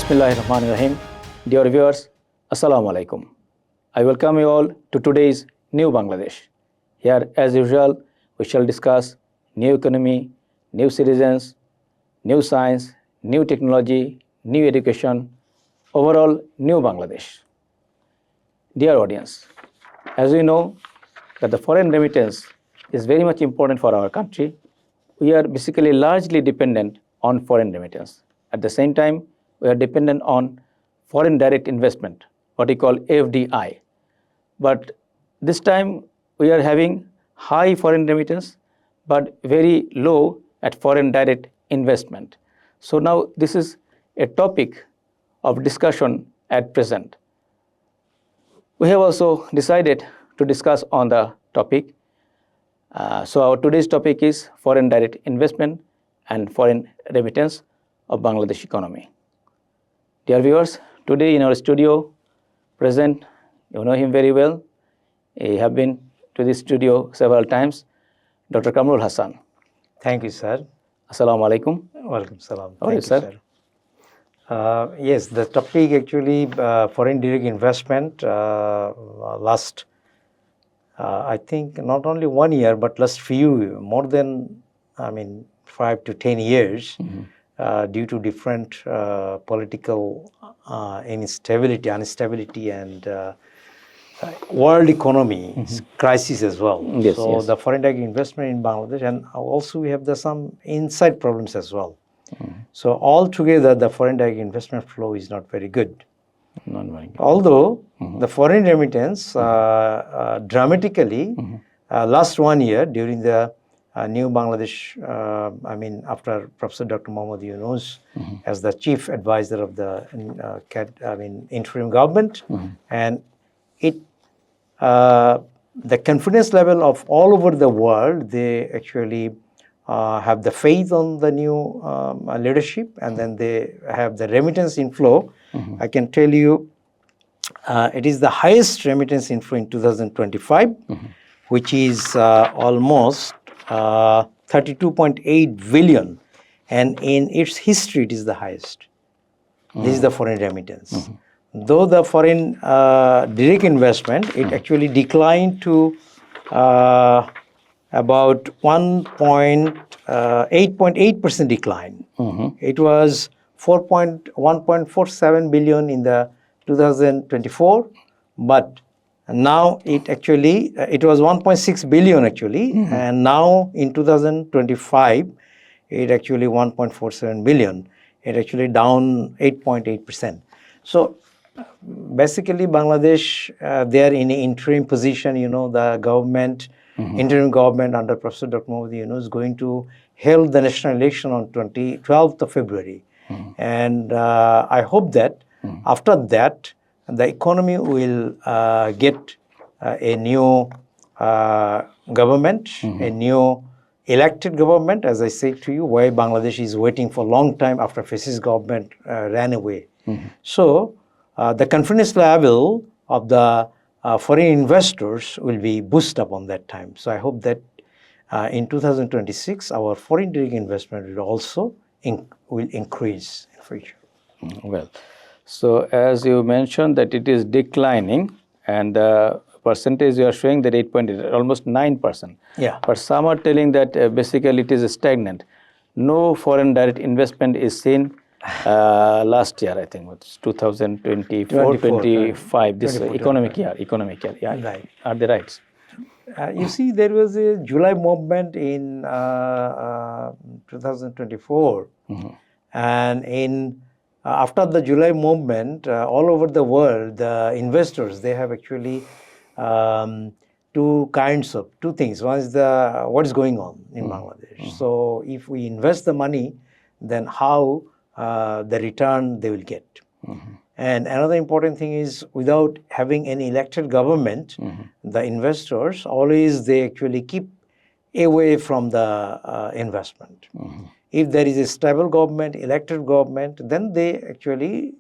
Bismillahirrahmanirrahim. Dear viewers, Assalamu alaikum. I welcome you all to today's New Bangladesh. Here, as usual, we shall discuss new economy, new citizens, new science, new technology, new education, overall new Bangladesh. Dear audience, as we know that the foreign remittance is very much important for our country, we are basically largely dependent on foreign remittance. At the same time, we are dependent on foreign direct investment, what we call FDI. But this time we are having high foreign remittance, but very low at foreign direct investment. So now this is a topic of discussion at present. We have also decided to discuss on the topic. So our today's topic is foreign direct investment and foreign remittance of Bangladesh economy. Dear viewers, today in our studio present, you know him very well. He have been to this studio several times, Dr. Kamrul Hasan. Thank you, sir. Assalamu alaikum. Welcome, salam. How are you, sir? Yes, the topic actually foreign direct investment last, I think not only 1 year, but last few, more than, 5 to 10 years, due to different political instability and world economy crisis as well. Yes, so yes. the foreign direct investment in Bangladesh, and also we have some inside problems as well. So altogether, the foreign direct investment flow is not very good. Not very good. Although the foreign remittance dramatically last 1 year during the new Bangladesh, after Professor Dr. Mohammad Yunus as the chief advisor of the interim government, and it the confidence level of all over the world, they actually have the faith on the new leadership, and then they have the remittance inflow. I can tell you it is the highest remittance inflow in 2025, which is almost 32.8 billion, and in its history it is the highest. This is the foreign remittance. Though the foreign direct investment, it actually declined to about 8.8% decline. It was 1.47 billion in the 2024, but now it actually, it was 1.6 billion actually, and now in 2025, it actually 1.47 billion. It actually down 8.8%. So basically Bangladesh, they are in an interim position, the government, interim government under Professor Dr. Mohammad Yunus is going to hold the national election on 12th of February. And I hope that after that, the economy will get a new government, a new elected government, as I said to you, why Bangladesh is waiting for a long time after fascist government ran away. So the confidence level of the foreign investors will be boosted up on that time. So I hope that in 2026, our foreign direct investment will also will increase in future. Well, so as you mentioned that it is declining, and the percentage you are showing that 8.8, almost 9%. Yeah. But some are telling that basically it is stagnant. No foreign direct investment is seen last year, I think, it's 2024, 25, this economic year. Yeah. Right. Are they right? You see, there was a July movement in 2024, and in after the July movement, all over the world, the investors, they have actually two things. One is what is going on in Bangladesh. So if we invest the money, then how the return they will get. And another important thing is, without having any elected government, the investors always, they actually keep away from the investment. If there is a stable government, elected government, then they actually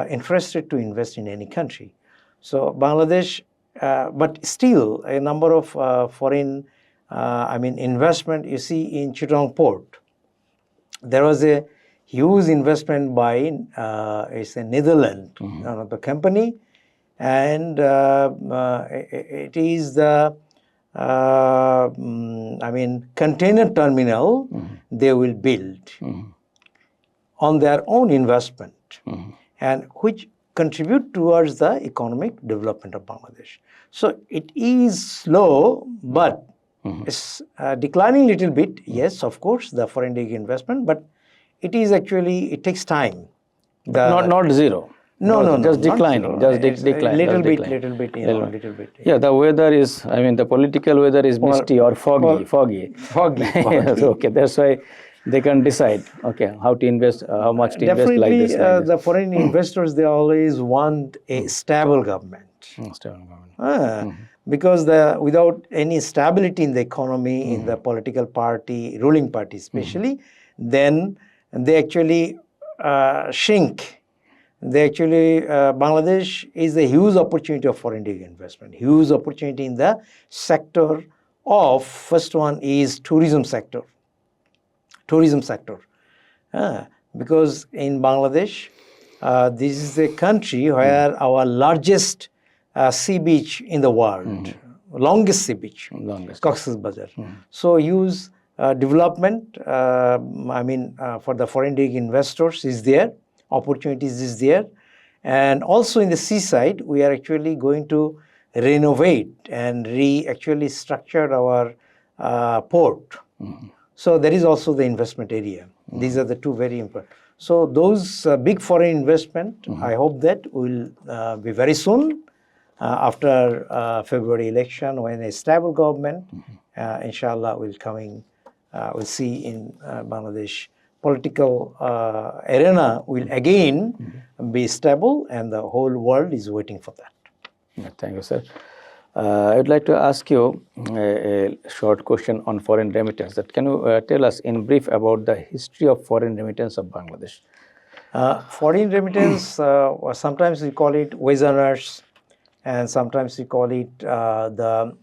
interested to invest in any country. So Bangladesh, but still a number of foreign investment, you see in Chittagong port, there was a huge investment by it's a Netherlands, one of the company, and it is the container terminal they will build on their own investment, and which contribute towards the economic development of Bangladesh. So it is slow, but it's declining little bit. Yes, of course, the foreign direct investment, but it is actually, it takes time. Not zero. No, just not declining. zero. Just It's decline. little just bit, decline. little bit, little bit. Yeah, the weather is, the political weather is misty or foggy. Foggy. Okay, that's why they can decide, okay, how to invest, how much to invest like Definitely, this. Like the foreign investors, they always want a stable government. Stable government. Because without any stability in the economy, in the political party, ruling party especially, then they actually shrink. Bangladesh is a huge opportunity of foreign direct investment, huge opportunity in the sector of, first one is tourism sector. Because in Bangladesh, this is a country where our largest sea beach in the world, longest sea beach, Cox's Bazar. So huge development, for the foreign direct investors is there, opportunities is there. And also in the seaside, we are actually going to renovate and actually structure our port. So there is also the investment area. These are the two very important. So those big foreign investment, I hope that will be very soon after February election, when a stable government, inshallah, we'll see in Bangladesh political arena will again be stable, and the whole world is waiting for that. Yeah, thank you, sir. I would like to ask you a short question on foreign remittance. That can you tell us in brief about the history of foreign remittance of Bangladesh? Foreign remittance, sometimes we call it wage earners, and sometimes we call it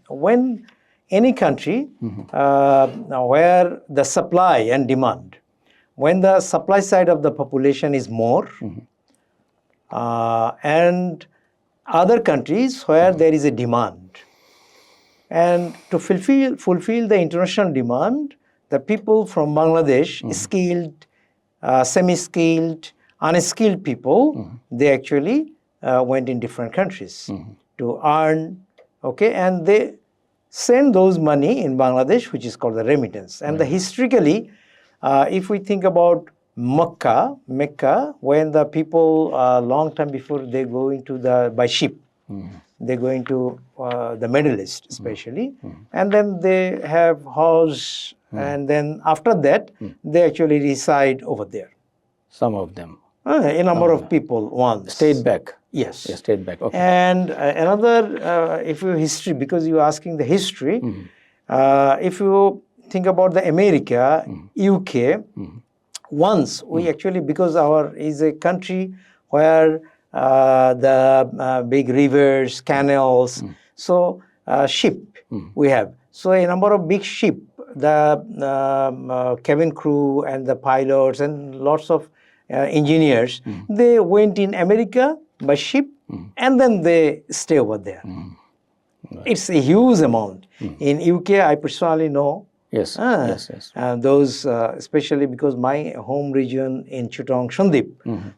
when any country where the supply and demand, when the supply side of the population is more, and other countries where there is a demand, and to fulfill the international demand, the people from Bangladesh, skilled, semi-skilled, unskilled people, they actually went in different countries to earn, okay, and they send those money in Bangladesh, which is called the remittance. And historically, if we think about Mecca, when the people long time before they go into by ship, they go into the Middle East especially, and then they have house, and then after that they actually reside over there. Some of them. A number of people once. Stayed back. Yes. Yeah, stayed back. Okay. And another, if you history, because you are asking the history, if you think about the America, UK, once we actually, because our is a country where the big rivers, canals, so ship we have. So a number of big ship, the cabin crew and the pilots and lots of engineers, they went in America by ship, and then they stay over there. It's a huge amount. In UK, I personally know. Yes. Those, especially because my home region in Chittagong, Shandip.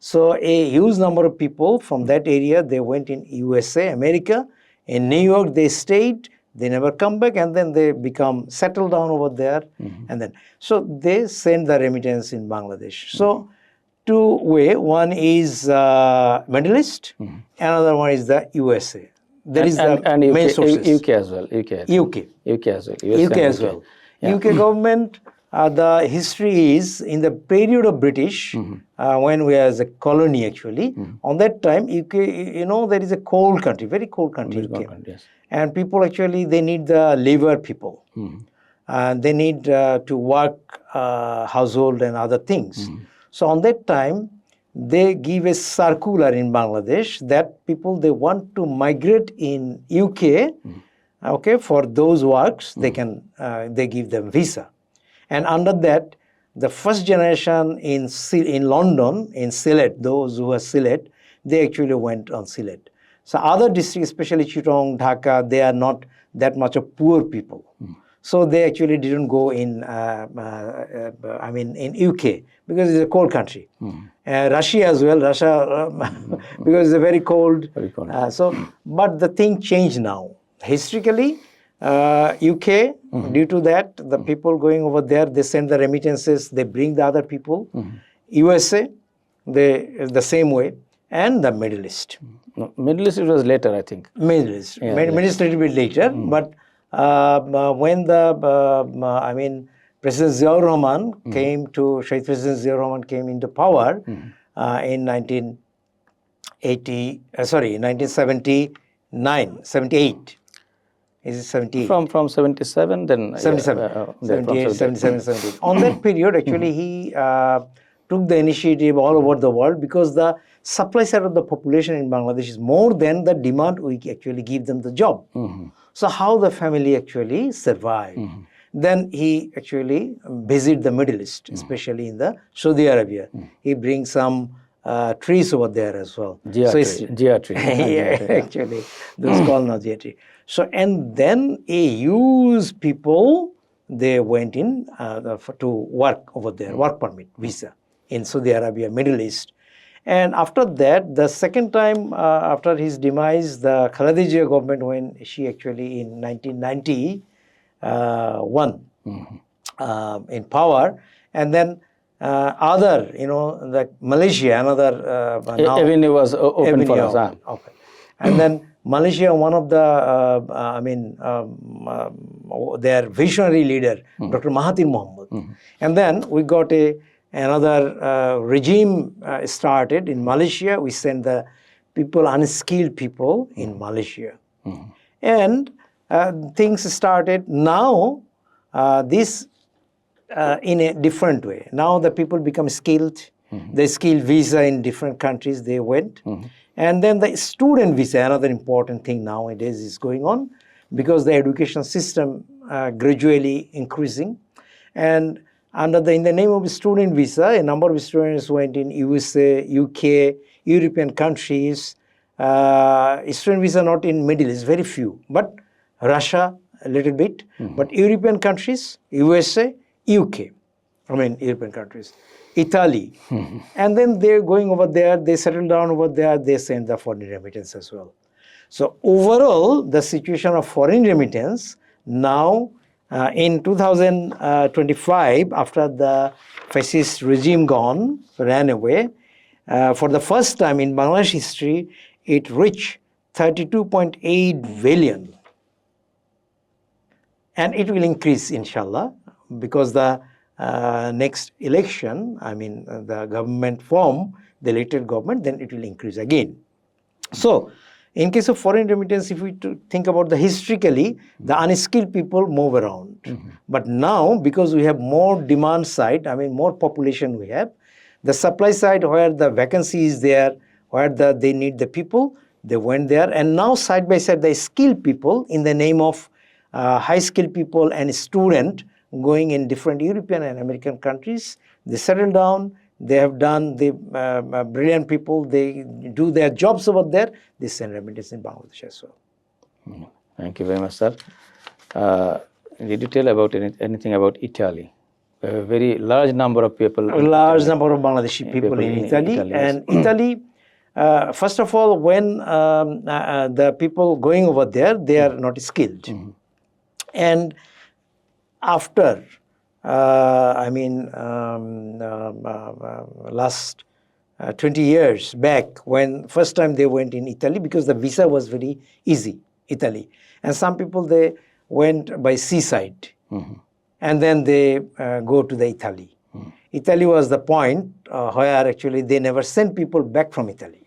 So a huge number of people from that area, they went in USA, America. In New York, they stayed. They never come back, and then they become settled down over there. And then, so they send the remittance in Bangladesh. So two way, one is Middle East, another one is the USA. That is the main sources. UK as well. UK as well. UK as well. Yeah. UK government, the history is in the period of British, when we as a colony actually, on that time, UK, there is a cold country, very cold country. Yes. And people actually, they need the labor people. And they need to work household and other things. So on that time, they give a circular in Bangladesh that people, they want to migrate in UK, okay, for those works, they can, they give them visa. And under that, the first generation in London, in Sylhet, those who were Sylhet, they actually went on Sylhet. So other districts, especially Chittagong, Dhaka, they are not that much of poor people. So they actually didn't go in, in UK, because it's a cold country. Russia as well, because it's a very cold. Very cold. But the thing changed now. Historically, UK, due to that, the people going over there, they send the remittances, they bring the other people. USA, the same way, and the Middle East. No, Middle East, it was later, I think. Middle East, Yeah, Middle East a little bit later, but when the President Ziaur Rahman came to, Shaykh President Ziaur Rahman came into power in 1979, 78. Is it 78? From 77, then 77, 78, 77, 78. On that period, actually, he took the initiative all over the world, because the supply side of the population in Bangladesh is more than the demand we actually give them the job. So how the family actually survived. Then he actually visited the Middle East, especially in the Saudi Arabia. He brings some trees over there as well. Jia tree. Yeah, actually, those called now Jia tree. So, and then a huge people, they went in to work over there, work permit, visa in Saudi Arabia, Middle East. And after that, the second time after his demise, the Khaleda Zia government, when she actually in 1991 in power, and then other, like Malaysia, another avenue was open for us. Okay. And then Malaysia, one of the, their visionary leader, Dr. Mahathir Mohamad. And then we got another regime started in Malaysia. We sent the people, unskilled people in Malaysia. And things started now, this in a different way. Now the people become skilled. The skilled visa in different countries, they went. And then the student visa, another important thing nowadays is going on, because the education system gradually increasing. And in the name of student visa, a number of students went in USA, UK, European countries. Student visa not in Middle East, very few, but Russia a little bit, but European countries, USA, UK, European countries, Italy. And then they're going over there, they settle down over there, they send the foreign remittance as well. So overall, the situation of foreign remittance now in 2025, after the fascist regime ran away, for the first time in Bangladesh history, it reached 32.8 billion. And it will increase, inshallah, because the next election, the government form, the elected government, then it will increase again. So, in case of foreign remittance, if we think about the historically, the unskilled people move around. But now, because we have more demand side, more population we have, the supply side where the vacancy is there, where they need the people, they went there. And now side by side, the skilled people in the name of high skilled people and student going in different European and American countries, they settle down. They have done, the brilliant people, they do their jobs over there, they send remittance in Bangladesh as well. Thank you very much, sir. Did you tell about anything about Italy? A very large number of people. A large number of Bangladeshi people in Italy. And Italy, first of all, when the people going over there, they are not skilled. And after last 20 years back, when first time they went in Italy, because the visa was very easy, Italy. And some people, they went by seaside. And then they go to the Italy. Italy was the point where actually they never sent people back from Italy.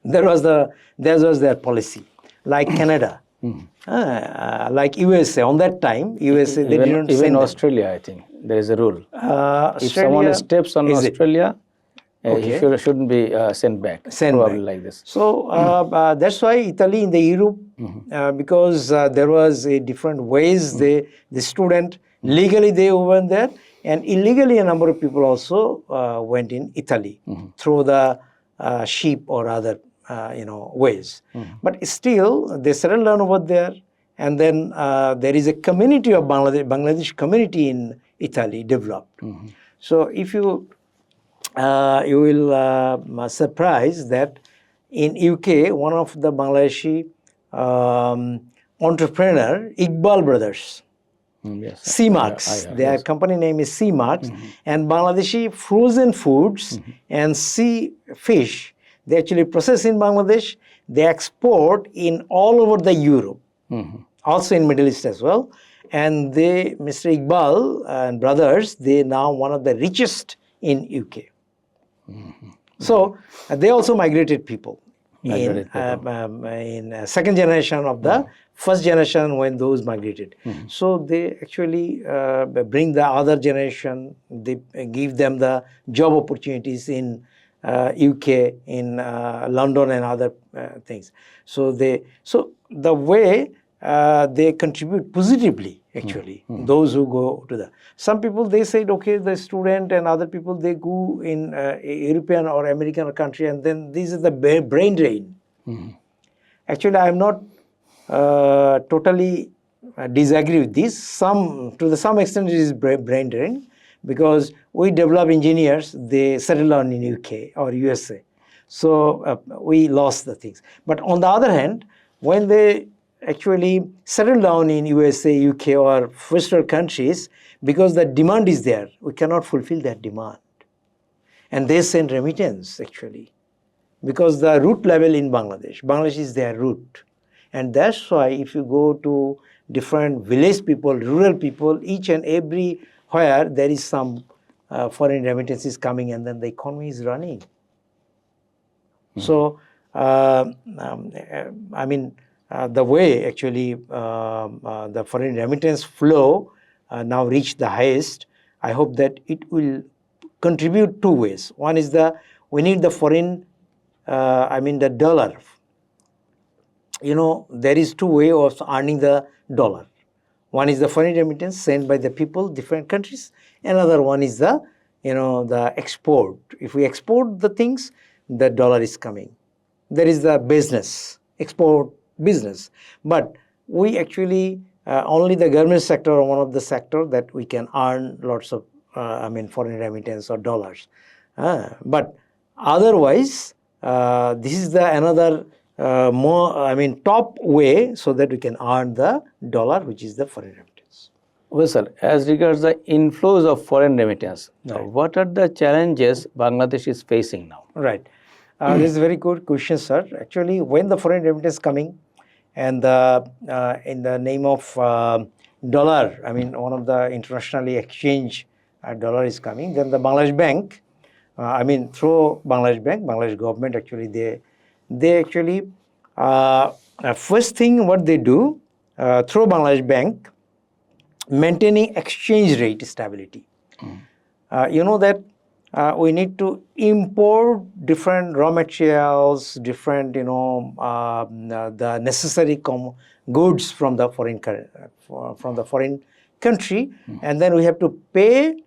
That was their policy. Like Canada. Like USA, on that time, USA, they didn't send even Australia, I think, there is a rule. If someone steps on Australia, he shouldn't be sent back, probably like this. So that's why Italy in the Europe, because there was a different ways, the student, legally they went there, And illegally, a number of people also went in Italy through the ship or other ways. But still, they settled down over there. And then there is a community of Bangladesh community in Italy developed. So if you will surprise that in UK, one of the Bangladeshi entrepreneur, Iqbal Brothers, Yes. Sea Marks, their company name is Sea Marks, and Bangladeshi frozen foods and sea fish, they actually process in Bangladesh, they export in all over the Europe, also in Middle East as well. And they, Mr. Iqbal and brothers, they now one of the richest in UK. So they also migrated people. In second generation of the first generation when those migrated. So they actually bring the other generation, they give them the job opportunities in UK, in London and other things. So the way they contribute positively, actually, those who go to the... Some people, they said, okay, the student and other people, they go in European or American country, and then this is the brain drain. Actually, I am not totally disagree with this. To some extent, it is brain drain, because we develop engineers, they settle down in UK or USA. So we lost the things. But on the other hand, when they actually settle down in USA, UK or first world countries, because the demand is there, we cannot fulfill that demand. And they send remittance, actually, because the root level in Bangladesh is their root. And that's why if you go to different village people, rural people, each and everywhere there is some foreign remittances coming, and then the economy is running. So, I mean, the way actually the foreign remittance flow now reached the highest, I hope that it will contribute two ways. One is we need the foreign, the dollar. There is two ways of earning the dollar. One is the foreign remittance sent by the people, different countries. Another one is the export. If we export the things, the dollar is coming. There is the business, export business. But we actually, only the government sector or one of the sector that we can earn lots of, foreign remittance or dollars. But otherwise, this is another top way so that we can earn the dollar, which is the foreign remittance. Well, sir, as regards the inflows of foreign remittance, what are the challenges Bangladesh is facing now? Right. This is a very good question, sir. Actually, when the foreign remittance coming and in the name of dollar, one of the internationally exchange dollar is coming, then the Bangladesh Bank, through Bangladesh Bank, Bangladesh government actually, they actually, first thing what they do, through Bangladesh Bank, maintaining exchange rate stability. That we need to import different raw materials, different, the necessary goods from the foreign country, and then we have to pay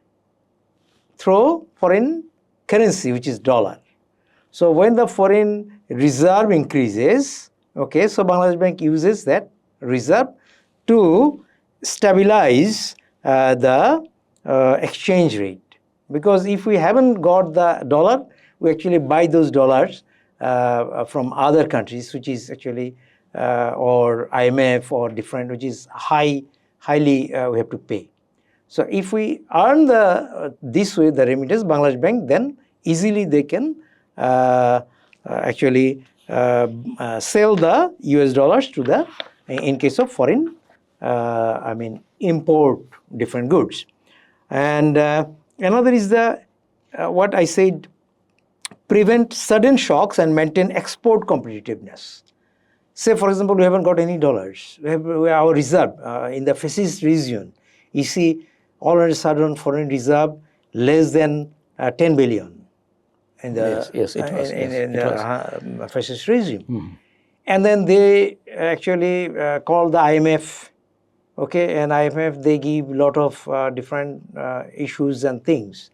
through foreign currency, which is dollar. So when the foreign reserve increases, okay, so Bangladesh Bank uses that reserve to stabilize the exchange rate. Because if we haven't got the dollar, we actually buy those dollars from other countries, which is actually, or IMF or different, which is highly we have to pay. So if we earn this way, the remittance, Bangladesh Bank, then easily they can actually sell the US dollars to in case of foreign, import different goods. And another is what I said, prevent sudden shocks and maintain export competitiveness. Say, for example, we haven't got any dollars. We have our reserve in the fascist region. You see, all of a sudden, foreign reserve less than 10 billion. In the, yes, it was. In the fascist regime. And then they actually called the IMF, Okay, and IMF, they give a lot of different issues and things.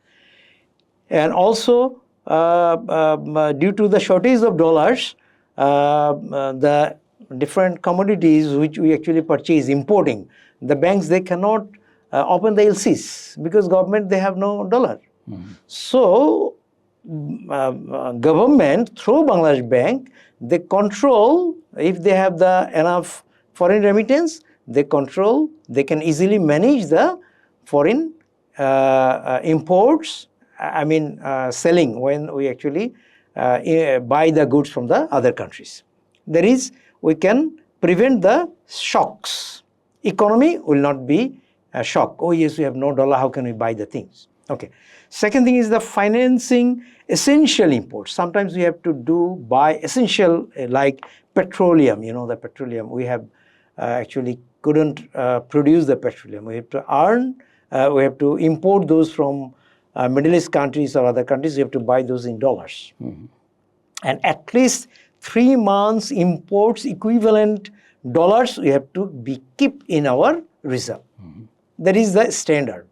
And also, due to the shortage of dollars, the different commodities which we actually purchase, importing, the banks, they cannot open the LCs because government, they have no dollar. So, government through Bangladesh Bank, they control, if they have the enough foreign remittance, they control, they can easily manage the foreign imports, selling when we actually buy the goods from the other countries. That is, we can prevent the shocks. Economy will not be a shock. Oh yes, we have no dollar, how can we buy the things? Okay. Second thing is the financing essential imports. Sometimes we have to buy essential like petroleum, the petroleum. We have actually couldn't produce the petroleum. We have to we have to import those from Middle East countries or other countries. We have to buy those in dollars. And at least 3 months imports equivalent dollars we have to be kept in our reserve. That is the standard.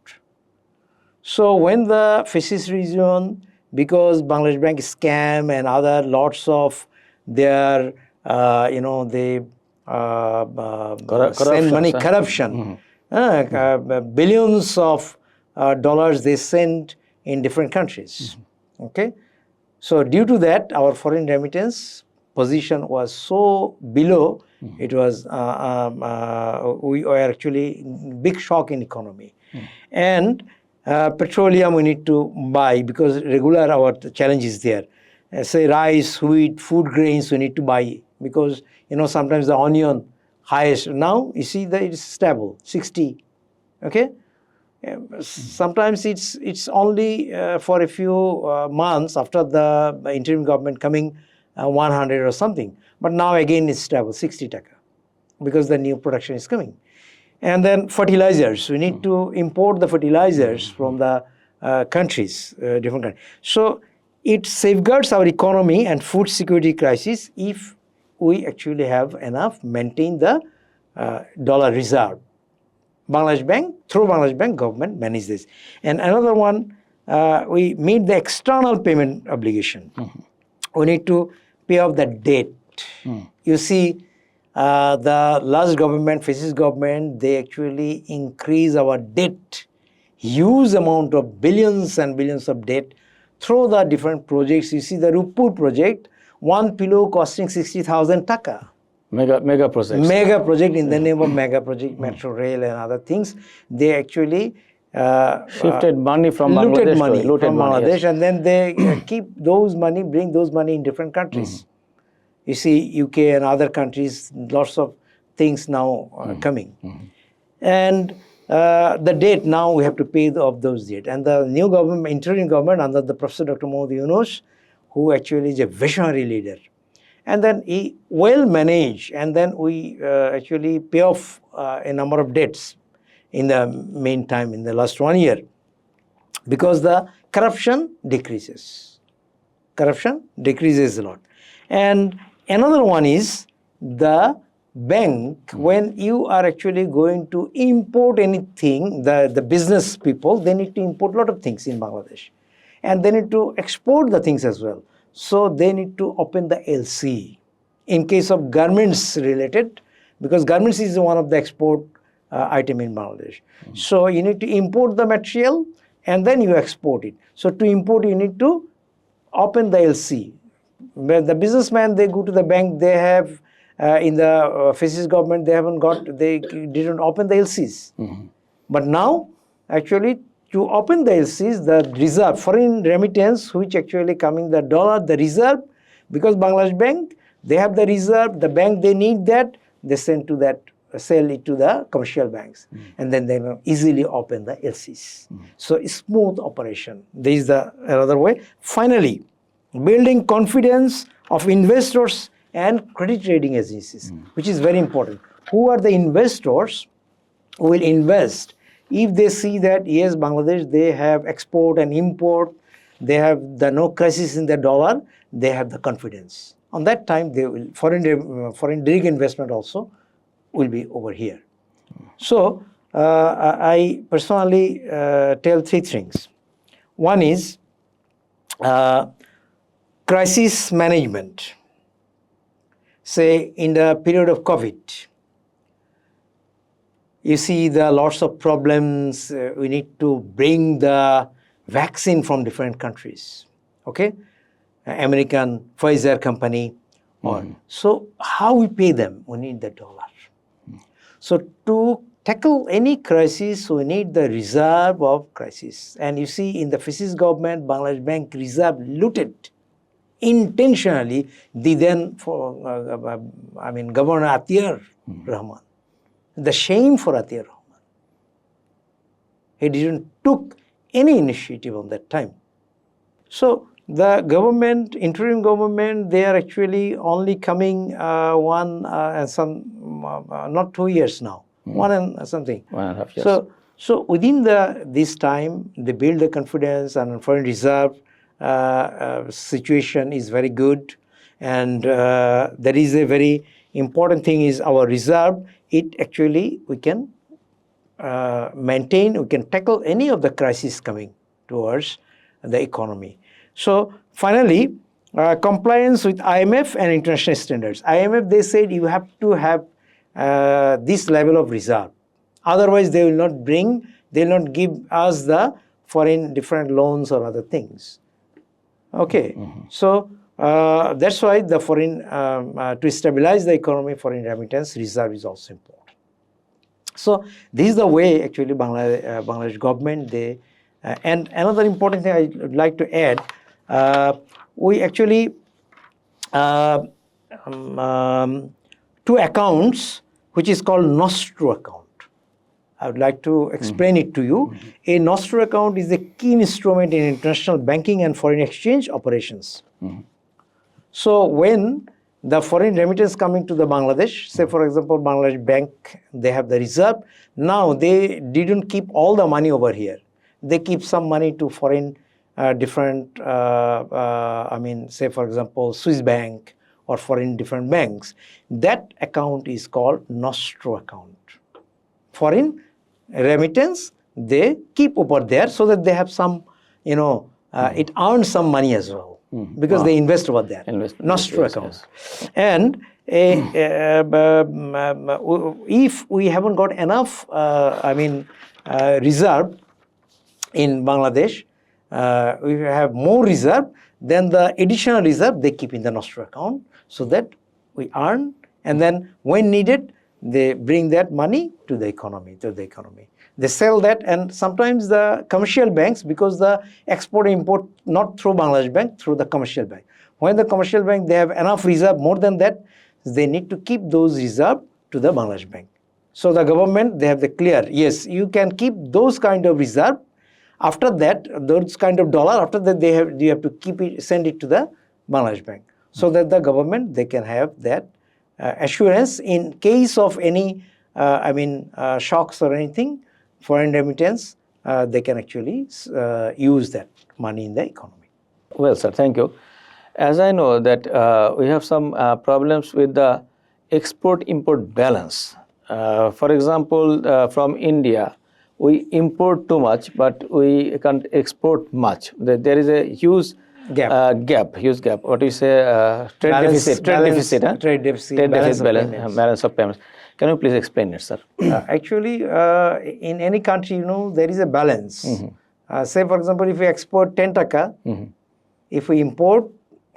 So when the FISIS region, because Bangladesh Bank scam and other lots of their, they send money, corruption, billions of dollars they send in different countries. Okay, so due to that, our foreign remittance position was so below. It was we were actually big shock in economy, and petroleum we need to buy because regular our challenge is there. Say rice, wheat, food grains we need to buy because sometimes the onion highest. Now you see that it's stable 60. Okay, sometimes it's only for a few months after the interim government coming 100 or something. But now again it's stable 60 taka because the new production is coming. And then fertilizers, we need to import the fertilizers from the countries, different countries. So it safeguards our economy and food security crisis if we actually have enough, maintain the dollar reserve. Bangladesh Bank, through Bangladesh Bank, government manage this. And another one, we meet the external payment obligation. We need to pay off the debt. You see, the last government, FISIS government, they actually increase our debt, huge amount of billions and billions of debt through the different projects. You see the Rupur project, one pillow costing 60,000 taka. Mega projects. Mega project in the name of mega project, metro rail and other things. They actually shifted money from looted Bangladesh money to from Bangladesh, yes. and then they keep those money, bring those money in different countries. You see, UK and other countries, lots of things now coming. And the debt, now we have to pay off those debt. And the new government, interim government under the Professor Dr. Modi Yunus, who actually is a visionary leader. And then he well managed, and then we actually pay off a number of debts in the meantime, in the last 1 year, because the corruption decreases. Corruption decreases a lot. And another one is the bank, when you are actually going to import anything, the business people, they need to import a lot of things in Bangladesh. And they need to export the things as well. So they need to open the LC. In case of garments related, because garments is one of the export item in Bangladesh. So you need to import the material and then you export it. So to import, you need to open the LC. When the businessman, they go to the bank, they have in the FISIS government, they didn't open the LCs. But now, actually, to open the LCs, the reserve, foreign remittance, which actually coming the dollar, the reserve, because Bangladesh Bank, they have the reserve, the bank, they need that, they send to that, sell it to the commercial banks. And then they will easily open the LCs. So smooth operation. This is the another way. Finally, building confidence of investors and credit rating agencies, which is very important. Who are the investors who will invest? If they see that, yes, Bangladesh, they have export and import, they have the no crisis in the dollar, they have the confidence. On that time, they will foreign direct investment also will be over here. So I personally tell three things. One is crisis management. Say in the period of COVID, you see the lots of problems. We need to bring the vaccine from different countries. Okay, American Pfizer company, or so how we pay them? We need the dollar. So to tackle any crisis, we need the reserve of crisis. And you see, in the fascist government, Bangladesh Bank reserve looted intentionally the then Governor Atiyar Rahman. The shame for Atiyar Rahman. He didn't took any initiative on that time. So the government, interim government, they are actually only coming not 2 years now, 1.5 years. So within this time, they build the confidence, and foreign reserve situation is very good. And there is a very important thing is our reserve. It actually, we can maintain, we can tackle any of the crises coming towards the economy. So finally, compliance with IMF and international standards. IMF, they said you have to have this level of reserve. Otherwise, they will not give us the foreign different loans or other things. Okay, so that's why the foreign, to stabilize the economy, foreign remittance reserve is also important. So this is the way actually Bangladesh government, they, and another important thing I would like to add, we actually, two accounts, which is called Nostro account. I would like to explain it to you. A Nostro account is a key instrument in international banking and foreign exchange operations. So when the foreign remittance coming to the Bangladesh, say for example, Bangladesh Bank, they have the reserve. Now they didn't keep all the money over here. They keep some money to foreign different, say for example, Swiss Bank or foreign different banks. That account is called Nostro account. Foreign remittance, they keep over there so that they have some, it earns some money as well. Because they invest over there. Nostro account. Yes. And if we haven't got enough, reserve in Bangladesh, we have more reserve, then the additional reserve they keep in the Nostro account so that we earn, and then when needed, they bring that money to the economy, They sell that, and sometimes the commercial banks, because the export import not through Bangladesh Bank, through the commercial bank. When the commercial bank, they have enough reserve, more than that, they need to keep those reserve to the Bangladesh Bank. So the government, they have the clear, yes, you can keep those kind of reserve. After that, those kind of dollar, after that you have to keep it, send it to the Bangladesh Bank. So that the government, they can have that assurance in case of any, shocks or anything, foreign remittance, they can actually use that money in the economy. Well, sir, thank you. As I know that we have some problems with the export-import balance. For example, from India, we import too much, but we can't export much. There is a huge gap. What do you say? Trade deficit, balance of payments. Can you please explain it, sir? Actually, in any country, there is a balance. Say, for example, if we export 10 taka, if we import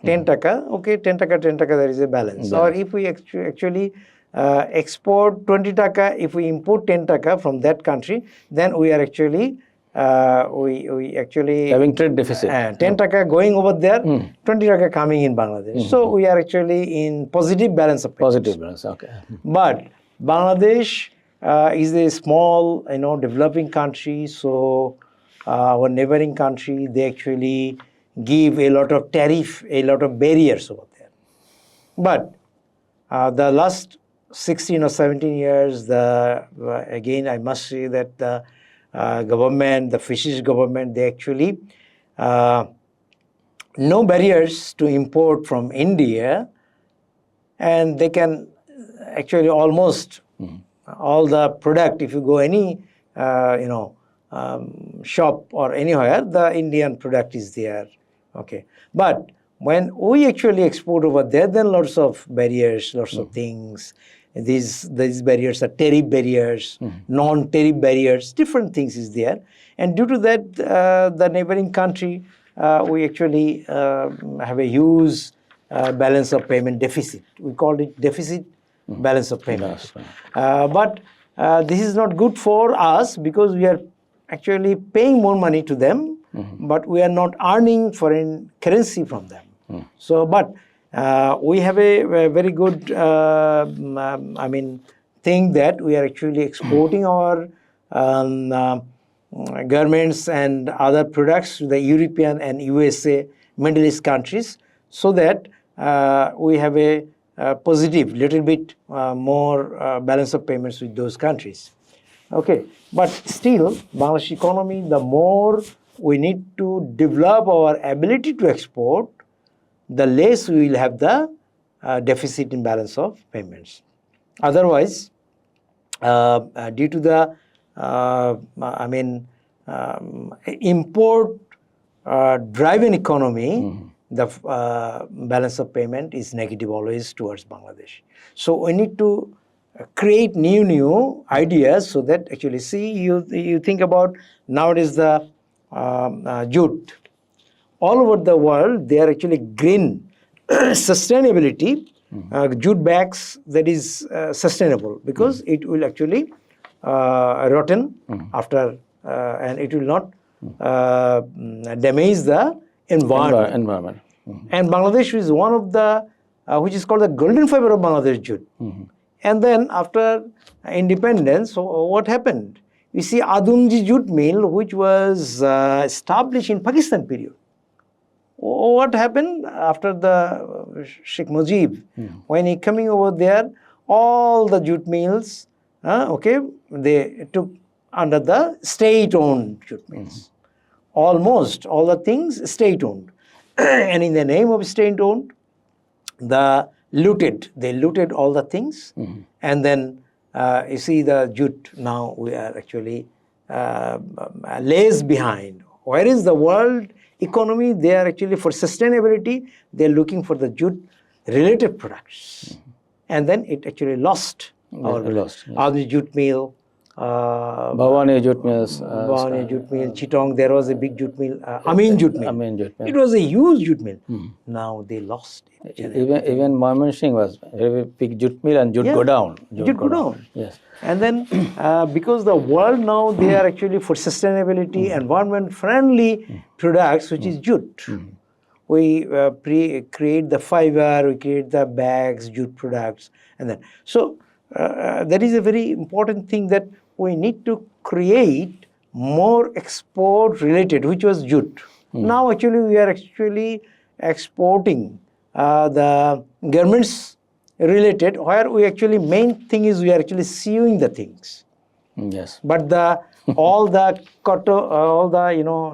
10 taka, okay, 10 taka, there is a balance. Or if we actually export 20 taka, if we import 10 taka from that country, then we are actually we actually having trade deficit. 10 taka going over there, 20 taka coming in Bangladesh. So we are actually in positive balance of payments. Positive balance, okay. But Bangladesh is a small, developing country. So our neighboring country, they actually give a lot of tariff, a lot of barriers over there. But the last 16 or 17 years, again, I must say that the government, the fascist government, they actually no barriers to import from India, and they can actually almost all the product, if you go any, shop or anywhere, the Indian product is there. Okay. But when we actually export over there, then lots of barriers, lots of things. These barriers are tariff barriers, non-tariff barriers, different things is there. And due to that, the neighboring country, we actually have a huge balance of payment deficit. We call it deficit balance of payment. But this is not good for us because we are actually paying more money to them, but we are not earning foreign currency from them. So, but we have a very good, thing that we are actually exporting our garments and other products to the European and USA, Middle East countries, so that we have a positive, little bit more balance of payments with those countries. Okay, but still, Bangladesh economy, the more we need to develop our ability to export, the less we will have the deficit in balance of payments. Otherwise, due to the import driven economy, the balance of payment is negative always towards Bangladesh. So we need to create new ideas so that actually, see, you think about nowadays the jute. All over the world, they are actually green sustainability, jute bags that is sustainable because it will actually rotten after and it will not damage the environment. And Bangladesh is one of the, which is called the golden fiber of Bangladesh jute. And then after independence, so what happened? You see Adumji jute mill, which was established in Pakistan period. What happened after the Sheikh Mujib? When he coming over there, all the jute mills, they took under the state-owned jute mills. Almost all the things state-owned. And in the name of state-owned, they looted all the things. And then you see the jute, now we are actually lays behind. Where is the world economy? They are actually, for sustainability, they are looking for the jute related products. And then it actually lost. Our jute mill, Bhavani jute mills. Bhavani jute mill, Chittagong, there was a big jute mill, Amin jute mill. It was a huge jute mill. Now they lost it. Even Mymensingh was a very big jute mill and jute go down. Jute go down. Yes. And then because the world now, they are actually for sustainability, environment friendly products, which is jute. We create the fiber, we create the bags, jute products, and then so that is a very important thing, that we need to create more export related, which was jute. Now actually we are actually exporting the garments related, where we actually, main thing is we are actually sewing the things. Yes. But all the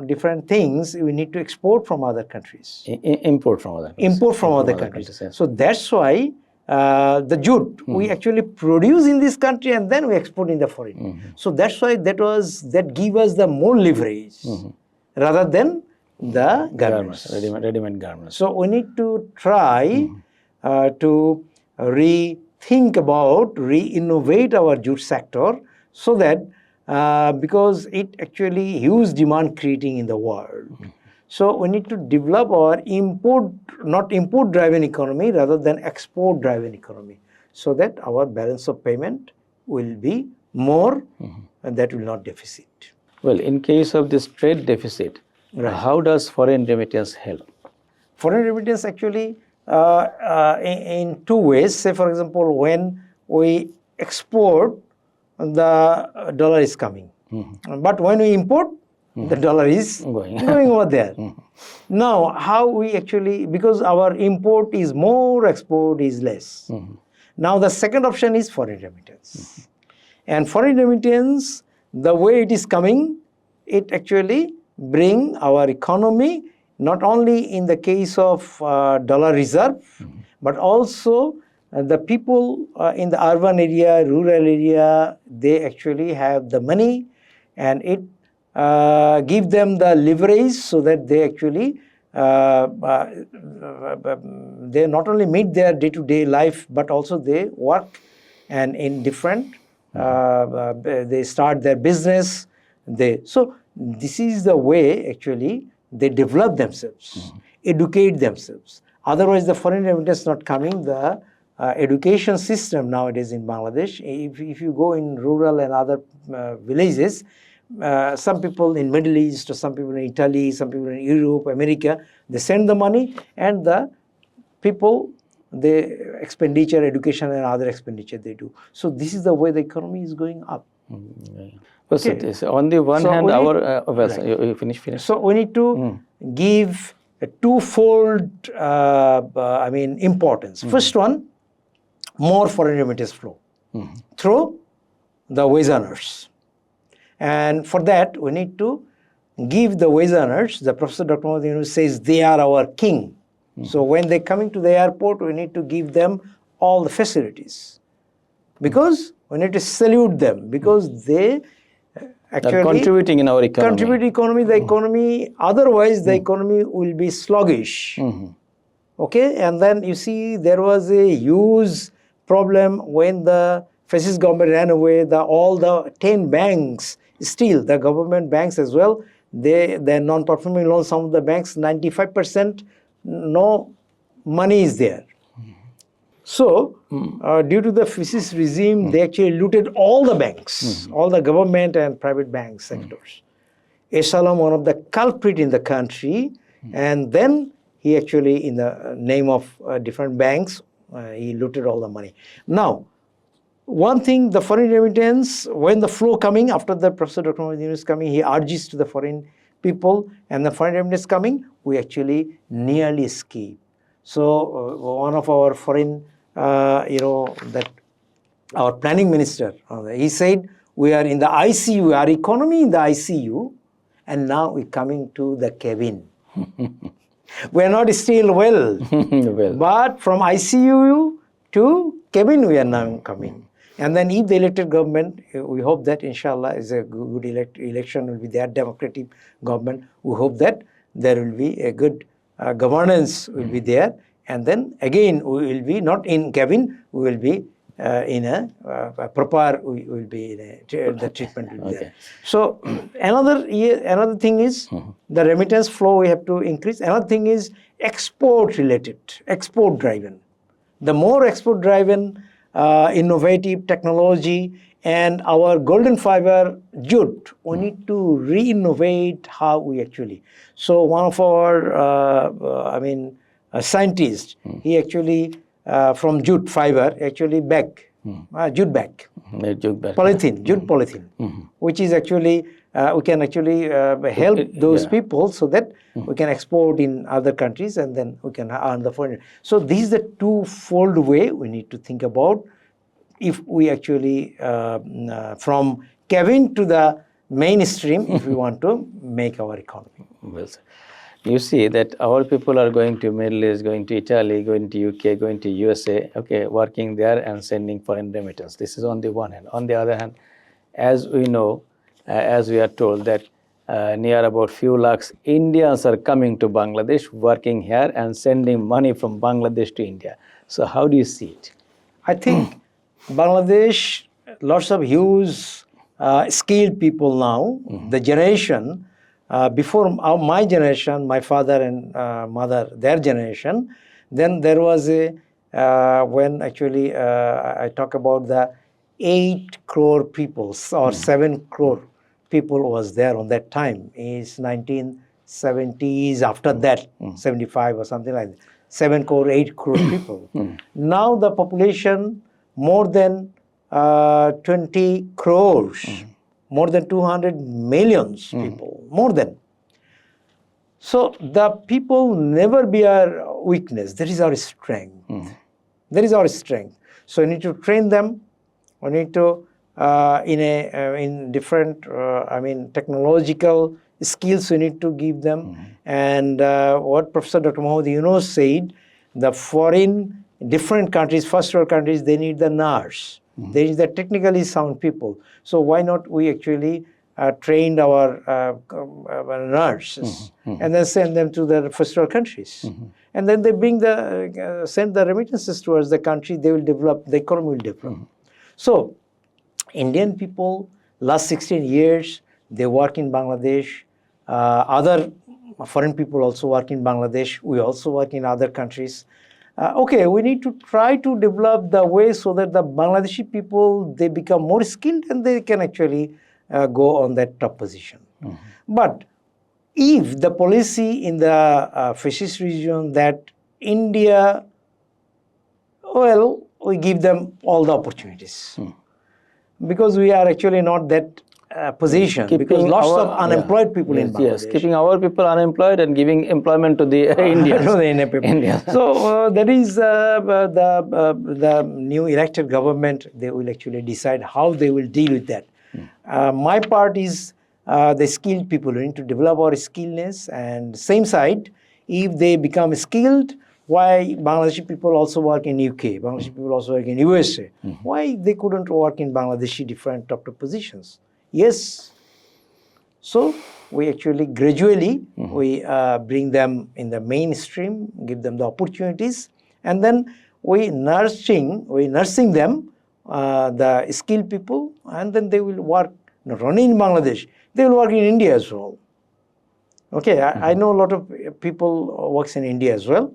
different things we need to export from other countries. Import from other countries. Import from other countries. Yes. So that's why the jute we actually produce in this country and then we export in the foreign. So that's why that give us the more leverage rather than the garments. Ready-made garments. So we need to try to rethink about, re-innovate our jute sector, so that because it actually huge demand creating in the world. So we need to develop our not import driven economy rather than export driven economy, so that our balance of payment will be more and that will not deficit. Well, in case of this trade deficit, how does foreign remittance help? Foreign remittance actually in two ways. Say for example, when we export, the dollar is coming. But when we import, the dollar is going over there. Now, how we actually, because our import is more, export is less. Now, the second option is foreign remittance. And foreign remittance, the way it is coming, it actually bring our economy, not only in the case of dollar reserve, but also the people in the urban area, rural area, they actually have the money, and it give them the leverage so that they actually they not only meet their day-to-day life, but also they work and in different they start their business. So this is the way actually they develop themselves, educate themselves. Otherwise, the foreign remittance not coming. The education system nowadays in Bangladesh, if you go in rural and other villages, some people in Middle East, or some people in Italy, some people in Europe, America, they send the money, and the people, they expenditure, education and other expenditure they do. So this is the way the economy is going up. Well, so on the one hand, our right. you finish. So we need to give a twofold, importance. First one, more foreign remittance flow through the wage earners. And for that, we need to give the wage earners, the Professor Dr. Mohammed Yunus says they are our king. So when they're coming to the airport, we need to give them all the facilities. Because we need to salute them, because they actually are contributing in our economy. The economy, otherwise the economy will be sluggish. Okay, and then you see there was a huge problem when the fascist government ran away. All the 10 banks, still the government banks as well, they're non-performing loans. Some of the banks, 95% no money is there. So due to the fascist regime, they actually looted all the banks, all the government and private bank sectors. Esalam, one of the culprit in the country, and then he actually, in the name of different banks, he looted all the money. Now, one thing, the foreign remittance, when the flow coming, after the Professor Dr. Mohammed Yunus coming, he urges to the foreign people, and the foreign remittance coming, we actually nearly escape. So one of our foreign, that our planning minister, he said, we are in the ICU, our economy in the ICU, and now we're coming to the cabin. We are not still well, but from ICU to cabin we are now coming. And then if the elected government, we hope that inshallah is a good election will be there, democratic government, we hope that there will be a good governance will be there. And then again, we will be not in cabin, we will be in a proper, we will be in the treatment will be there. So another thing is the remittance flow we have to increase. Another thing is export related, export driven. The more export driven, innovative technology and our golden fiber jute, we need to re-innovate how we actually. So one of our, scientist, he actually from jute fiber actually bag, jute bag, polythene, jute polythene, which is actually we can actually help those people so that we can export in other countries and then we can earn the foreign. So this is the twofold way we need to think about if we actually from cabin to the mainstream if we want to make our economy. Well, you see that our people are going to Middle East, going to Italy, going to UK, going to USA, okay, working there and sending foreign remittance. This is on the one hand. On the other hand, as we know, as we are told that near about few lakhs Indians are coming to Bangladesh, working here and sending money from Bangladesh to India. So how do you see it? I think Bangladesh, lots of huge skilled people now, the generation, before my generation, my father and mother, their generation, then there was a, when actually I talk about the 8 crore people or 7 crore people was there on that time. It's 1970s, after that, 75 or something like that. 7 crore, 8 crore people. Now the population more than 20 crores. More than 200 millions people, more than. So the people never be our weakness. That is our strength. That is our strength. So we need to train them. We need to in different technological skills we need to give them. And what Professor Dr. Mohammed Yunus said, the foreign different countries, first world countries, they need the nurse. They need the technically sound people. So why not we actually trained our nurses and then send them to the first world countries. And then they bring send the remittances towards the country, they will develop, the economy will develop. So Indian people, last 16 years, they work in Bangladesh. Other foreign people also work in Bangladesh. We also work in other countries. Okay, we need to try to develop the way so that the Bangladeshi people, they become more skilled and they can actually go on that top position. But if the policy in the fascist region that India, well, we give them all the opportunities. Because we are actually not that position, because lots of unemployed people in Bangladesh. Yes, keeping our people unemployed and giving employment to the Indians. To the Indian people. Indians. So that is the new elected government, they will actually decide how they will deal with that. My part is the skilled people. We need to develop our skillness, and same side, if they become skilled, why Bangladeshi people also work in UK, Bangladeshi people also work in USA. Why they couldn't work in Bangladeshi different top positions? Yes. So we actually gradually, we bring them in the mainstream, give them the opportunities, and then we nursing them, the skilled people, and then they will work not only in Bangladesh, they will work in India as well. Okay, I know a lot of people works in India as well.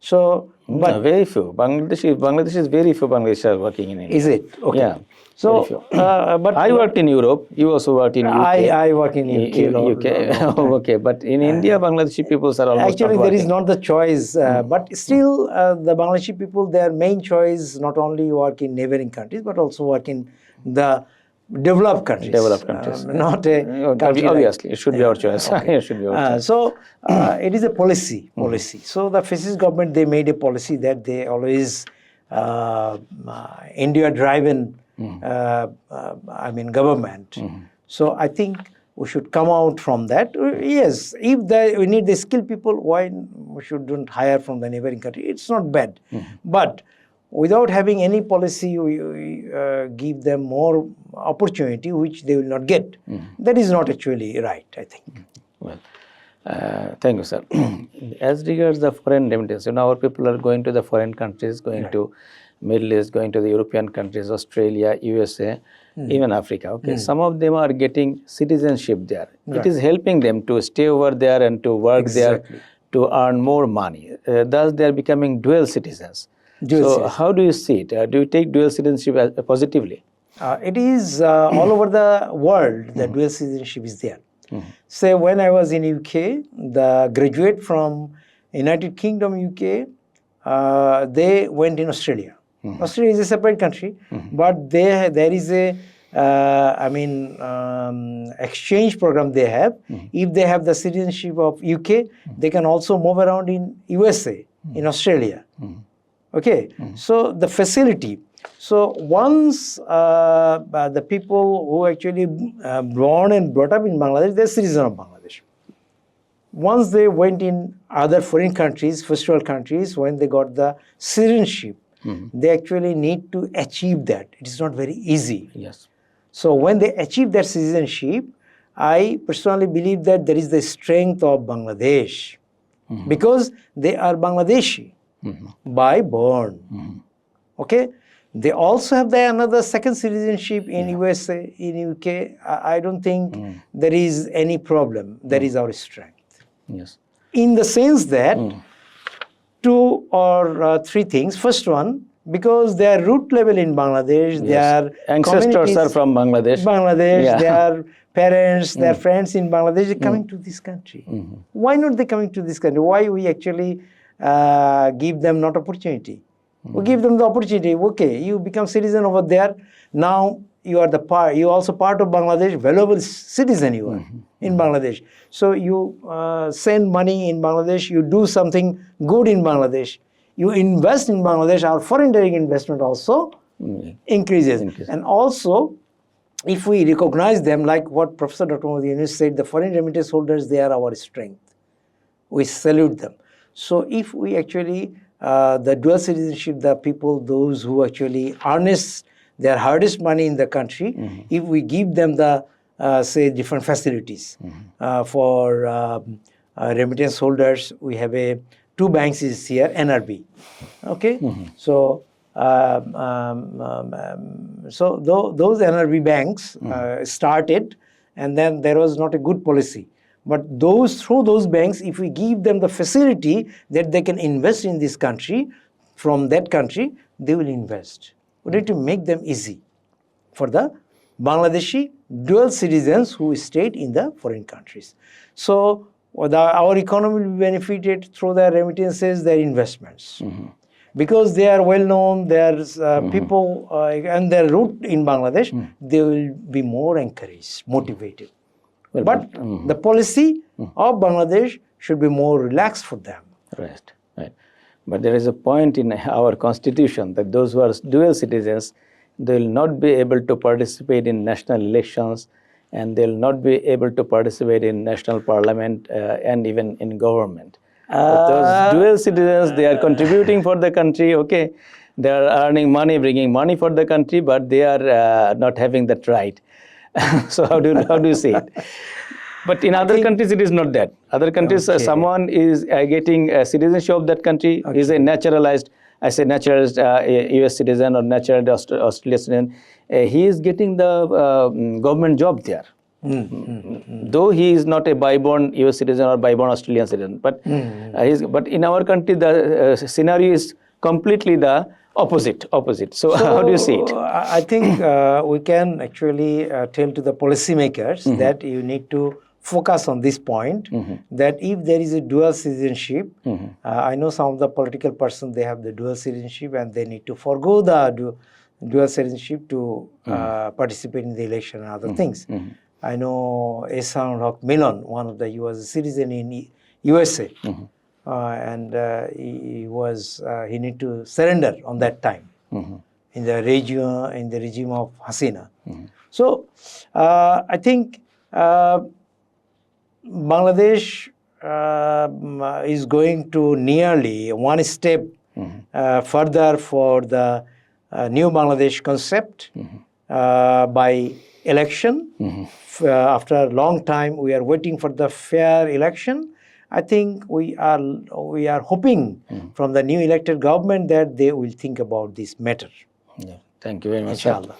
So, but very few. Bangladesh is very few Bangladeshi are working in India. Is it? Okay. Yeah. So, but I worked in Europe. You also worked in UK. I work in UK. UK. Okay, but in India, Bangladeshi people are almost actually not there is working. not the choice, but still the Bangladeshi people, their main choice not only work in neighboring countries, but also work in the developed countries. Developed countries. Not a country obviously, it should be our choice. Okay. It should be our choice. So it is a policy. So the fascist government, they made a policy that they always India-driven government. So I think we should come out from that. Yes, if we need the skilled people, why we shouldn't hire from the neighboring country? It's not bad. But without having any policy, we give them more opportunity, which they will not get. That is not actually right, I think. Well, thank you, sir. As regards the foreign remittance, our people are going to the foreign countries, going to Middle East, going to the European countries, Australia, USA, even Africa. Okay, some of them are getting citizenship there. It is helping them to stay over there and to work there, to earn more money. Thus, they are becoming dual citizens. How do you see it? Do you take dual citizenship positively? It is all over the world that dual citizenship is there. Say when I was in UK, the graduate from United Kingdom, UK, they went in Australia. Australia is a separate country, but there is a exchange program they have. If they have the citizenship of UK, they can also move around in USA, in Australia. Okay, so the facility. So once the people who actually born and brought up in Bangladesh, they're citizens of Bangladesh. Once they went in other foreign countries, first world countries, when they got the citizenship, they actually need to achieve that. It is not very easy. Yes. So when they achieve their citizenship, I personally believe that there is the strength of Bangladesh because they are Bangladeshi by born. Okay. They also have another second citizenship in USA, in UK. I don't think there is any problem. That is our strength. Yes. In the sense that two or three things. First one, because they are root level in Bangladesh, their ancestors are from Bangladesh. Their parents, their friends in Bangladesh are coming to this country. Why not they coming to this country? Why we actually give them not opportunity? We give them the opportunity. Okay, you become citizen over there. Now you are you also part of Bangladesh. Valuable citizen you are in Bangladesh. So you send money in Bangladesh. You do something good in Bangladesh. You invest in Bangladesh. Our foreign direct investment also increases. And also, if we recognize them, like what Professor Dr. Mohammed Yunus said, the foreign remittance holders, they are our strength. We salute them. So if we actually the dual citizenship, the people, those who actually earnest their hardest money in the country, if we give them the, say, different facilities. For remittance holders, we have two banks is here, NRB. Okay, so those NRB banks started, and then there was not a good policy. But through those banks, if we give them the facility that they can invest in this country, from that country, they will invest. We need to make them easy for the Bangladeshi dual citizens who stayed in the foreign countries. So our economy will be benefited through their remittances, their investments. Because they are well known, there's people and their root in Bangladesh, they will be more encouraged, motivated. Well, but the policy of Bangladesh should be more relaxed for them. Right, right. But there is a point in our constitution that those who are dual citizens, they will not be able to participate in national elections, and they will not be able to participate in national parliament and even in government. Those dual citizens, they are contributing for the country, okay. They are earning money, bringing money for the country, but they are not having that right. So how do you see it? But in other countries, it is not that. Other countries, someone is getting citizenship of that country, is a naturalized, I say naturalized US citizen or naturalized Australian citizen. He is getting the government job there. Though he is not a by-born US citizen or by-born Australian citizen. But, but in our country, the scenario is completely the opposite. So how do you see it? I think we can actually tell to the policymakers that you need to focus on this point, that if there is a dual citizenship, I know some of the political persons, they have the dual citizenship and they need to forego the dual citizenship to participate in the election and other things. I know Ehsan Haq Milan, one of the, he was a citizen in USA, and he need to surrender on that time in the regime of Hasina. So I think Bangladesh is going to nearly one step further for the new Bangladesh concept by election. After a long time, we are waiting for the fair election. I think we are hoping from the new elected government that they will think about this matter. Yeah. Thank you very much. Inshallah.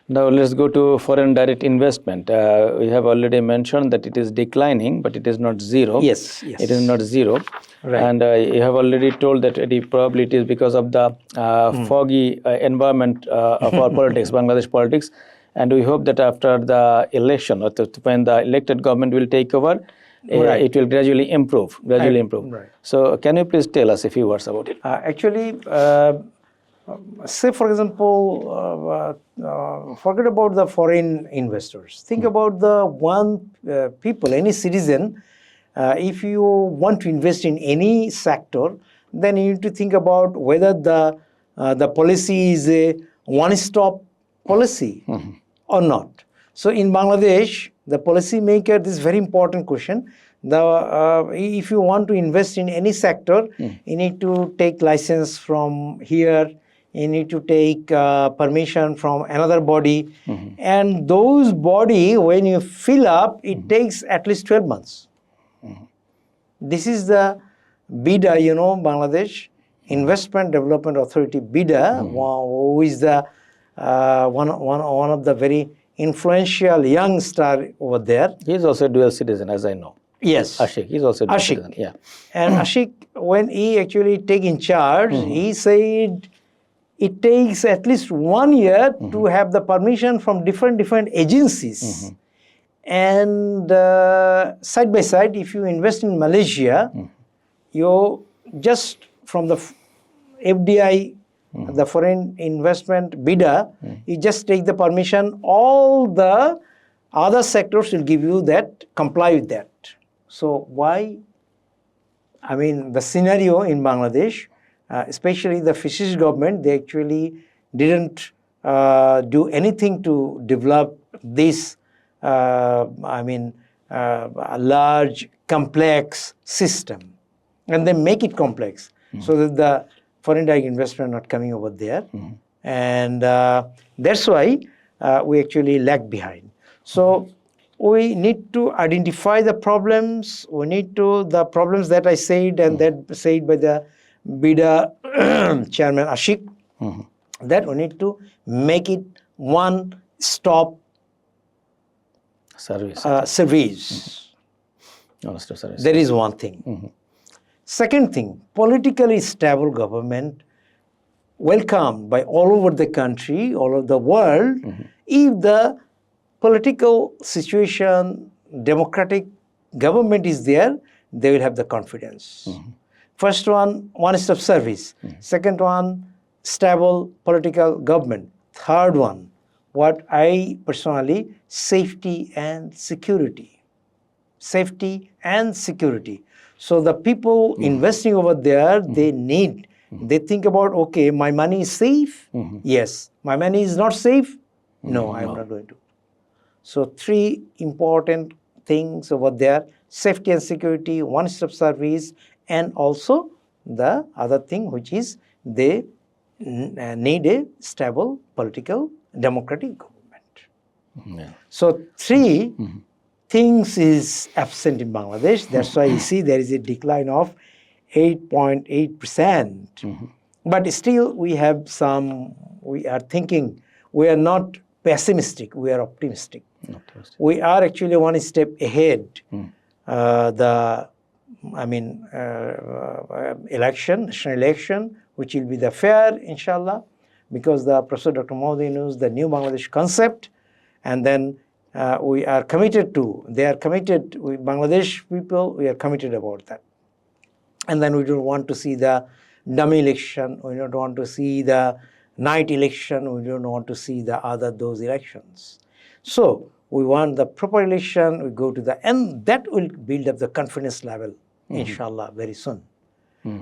Now let's go to foreign direct investment. We have already mentioned that it is declining, but it is not zero. Yes. It is not zero. Right. And you have already told that probably it is because of the foggy environment of our politics, Bangladesh politics. And we hope that after the election, or when the elected government will take over, it will gradually improve. Right. So can you please tell us a few words about it? Actually, say for example, forget about the foreign investors. Think about the people, any citizen. If you want to invest in any sector, then you need to think about whether the policy is a one-stop policy or not. So in Bangladesh, the policy maker, this is very important question. If you want to invest in any sector, you need to take license from here. You need to take permission from another body. And those body, when you fill up, it takes at least 12 months. This is the BIDA, Bangladesh Investment Development Authority, BIDA, who is the one of the very influential young star over there. He is also a dual citizen, as I know. Yes. Ashik, he is also a dual citizen. Yeah. And Ashik, when he actually take in charge, he said it takes at least 1 year to have the permission from different agencies. And side by side, if you invest in Malaysia, you just from the FDI, the foreign investment BIDA, you just take the permission. All the other sectors will give you that, comply with that. So why? I mean, the scenario in Bangladesh, especially the fisheries government, they actually didn't do anything to develop this, a large, complex system. And they make it complex so that foreign direct investment not coming over there. And that's why we actually lag behind. So we need to identify the problems. We need to, the problems that I said and that said by the BIDA chairman Ashik, that we need to make it one-stop Service. service. One-stop service. That is one thing. Second thing, politically stable government welcomed by all over the country, all over the world, if the political situation, democratic government is there, they will have the confidence. First one-stop service. Second one, stable political government. Third one, what I personally, safety and security. Safety and security. So the people investing over there, they need, they think about, okay, my money is safe? Yes. My money is not safe? No, I'm not going to. So three important things over there, safety and security, one-stop service, and also the other thing, which is they need a stable political democratic government. So three things is absent in Bangladesh. That's why you see there is a decline of 8.8%. But still we have some, we are thinking, we are not pessimistic, we are optimistic. We are actually one step ahead. Election, national election, which will be the fair, inshallah, because the Professor Dr. Mohammed knows the new Bangladesh concept, and then we are committed to, they are committed, we Bangladesh people, we are committed about that. And then we don't want to see the dummy election, we don't want to see the night election, we don't want to see the other those elections. So we want the proper election, we go to the, and that will build up the confidence level, inshallah, very soon.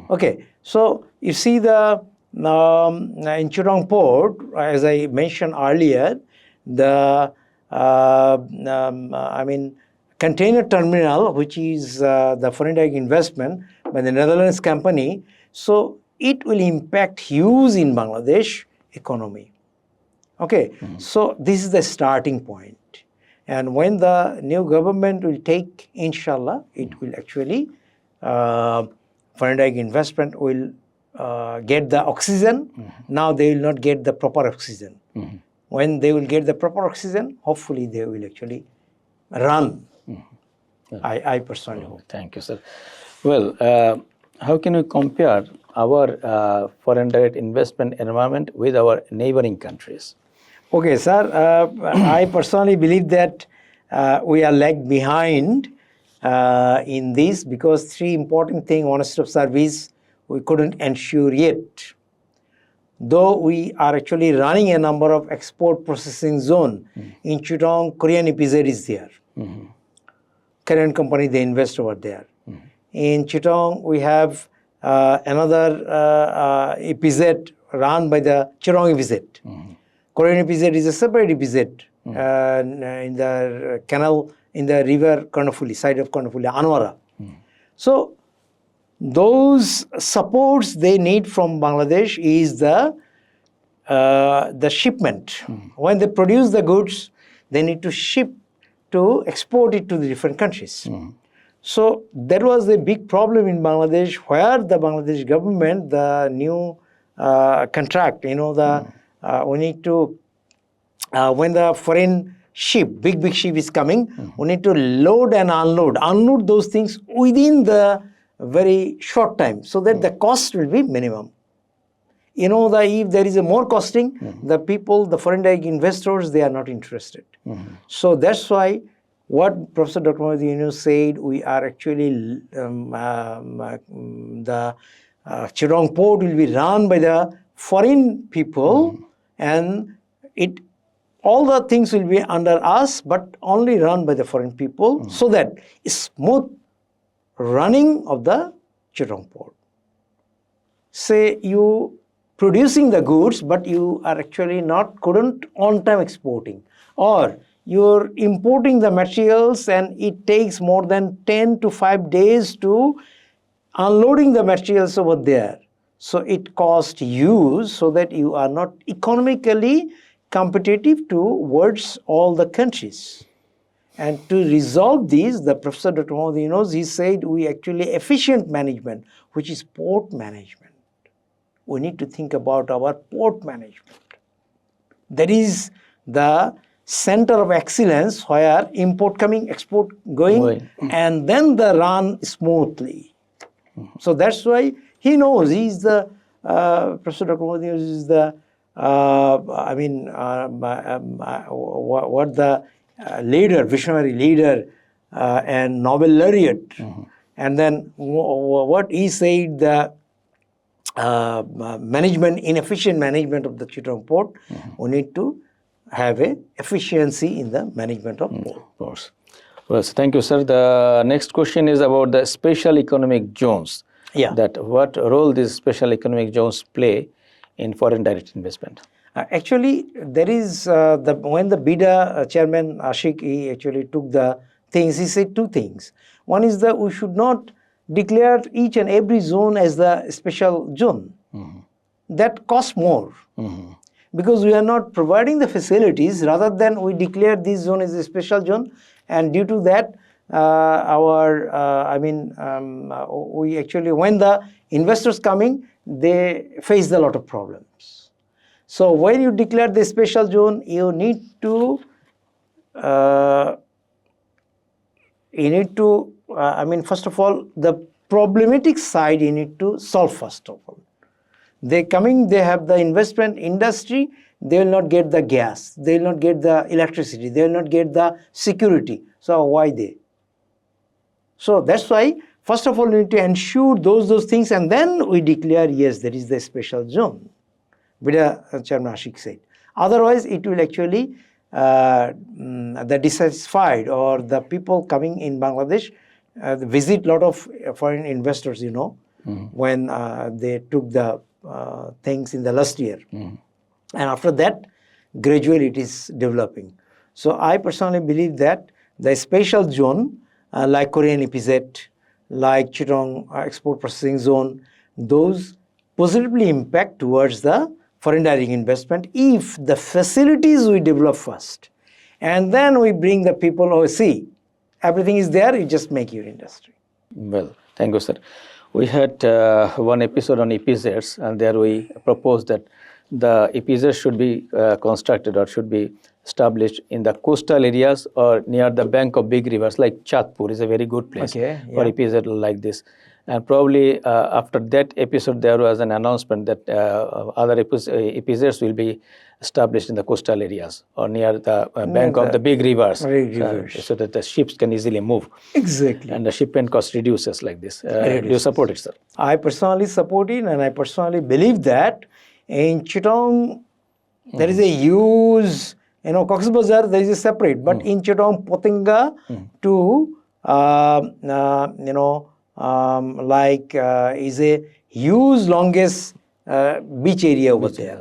Okay, so you see the, in Chittorong port, as I mentioned earlier, the container terminal, which is the foreign direct investment by the Netherlands company, so it will impact huge in Bangladesh economy. Okay, so this is the starting point. And when the new government will take, inshallah, it will actually, foreign direct investment will get the oxygen. Now they will not get the proper oxygen. When they will get the proper oxygen, hopefully they will actually run. I personally hope. Thank you, sir. Well, how can we compare our foreign direct investment environment with our neighboring countries? Okay, sir. I personally believe that we are lag behind in this because three important things, one-stop service, we couldn't ensure yet. Though we are actually running a number of export processing zone. In Chittorong, Korean EPZ is there. Korean company, they invest over there. In Chittorong, we have another EPZ run by the Chittorong EPZ. Korean EPZ is a separate EPZ in the canal, in the river Karnafuli, side of Karnafuli, Anwara. So those supports they need from Bangladesh is the shipment. When they produce the goods, they need to ship to export it to the different countries. So that was a big problem in Bangladesh, where the Bangladesh government, the new contract, you know, the we need to, when the foreign ship, big ship is coming, we need to load and unload those things within the very short time, so that the cost will be minimum. You know, if there is a more costing, the people, the foreign direct investors, they are not interested. So that's why what Professor Dr. Mohammed Yunus said, we are actually, the Chittorong port will be run by the foreign people, and all the things will be under us, but only run by the foreign people, so that smooth running of the Chittorong port. Say you producing the goods, but you are actually couldn't on time exporting, or you're importing the materials and it takes more than 10 to 5 days to unloading the materials over there. So it costs you so that you are not economically competitive towards all the countries. And to resolve these, the Professor Dr. Mohammed Yunus, he said we actually efficient management, which is port management. We need to think about our port management. That is the center of excellence where import coming, export going, and then the run smoothly. So that's why he knows. He's the Professor Dr. Mohammed Yunus is the what the leader, visionary leader, and Nobel laureate. And then what he said, the management, inefficient management of the Chittagong port, we need to have a efficiency in the management of port. Of course. Well, so thank you, sir. The next question is about the special economic zones. Yeah. That what role these special economic zones play in foreign direct investment? Actually, there is when the BIDA chairman Ashik, he actually took the things. He said two things. One is that we should not declare each and every zone as the special zone. That costs more because we are not providing the facilities. Rather than we declare this zone as a special zone, and due to that, we actually, when the investors coming, they face a lot of problems. So when you declare the special zone, you need to first of all, the problematic side you need to solve first of all. They have the investment industry, they will not get the gas, they will not get the electricity, they will not get the security. So why they? So that's why, first of all, we need to ensure those things, and then we declare, yes, there is the special zone. BIDA Chairman Ashik said. Otherwise, it will actually, the dissatisfied or the people coming in Bangladesh visit a lot of foreign investors, when they took the things in the last year. And after that, gradually it is developing. So I personally believe that the special zone, like Korean EPZ, like Chittagong Export Processing Zone, those positively impact towards the foreign direct investment if the facilities we develop first. And then we bring the people who see everything is there, you just make your industry. Well, thank you, sir. We had one episode on EPZs, and there we proposed that the EPZs should be constructed or should be established in the coastal areas or near the bank of big rivers, like Chatpur is a very good place for EPZ like this. And probably after that episode, there was an announcement that other EPZs will be established in the coastal areas or near the bank of the big rivers, so that the ships can easily move. Exactly. And the shipment cost reduces like this. Do you support it, sir? I personally support it, and I personally believe that in Chittagong, there is a huge, Cox's Bazar, there is a separate, but in Chittagong, Pottinga to, is a huge, longest beach area over there.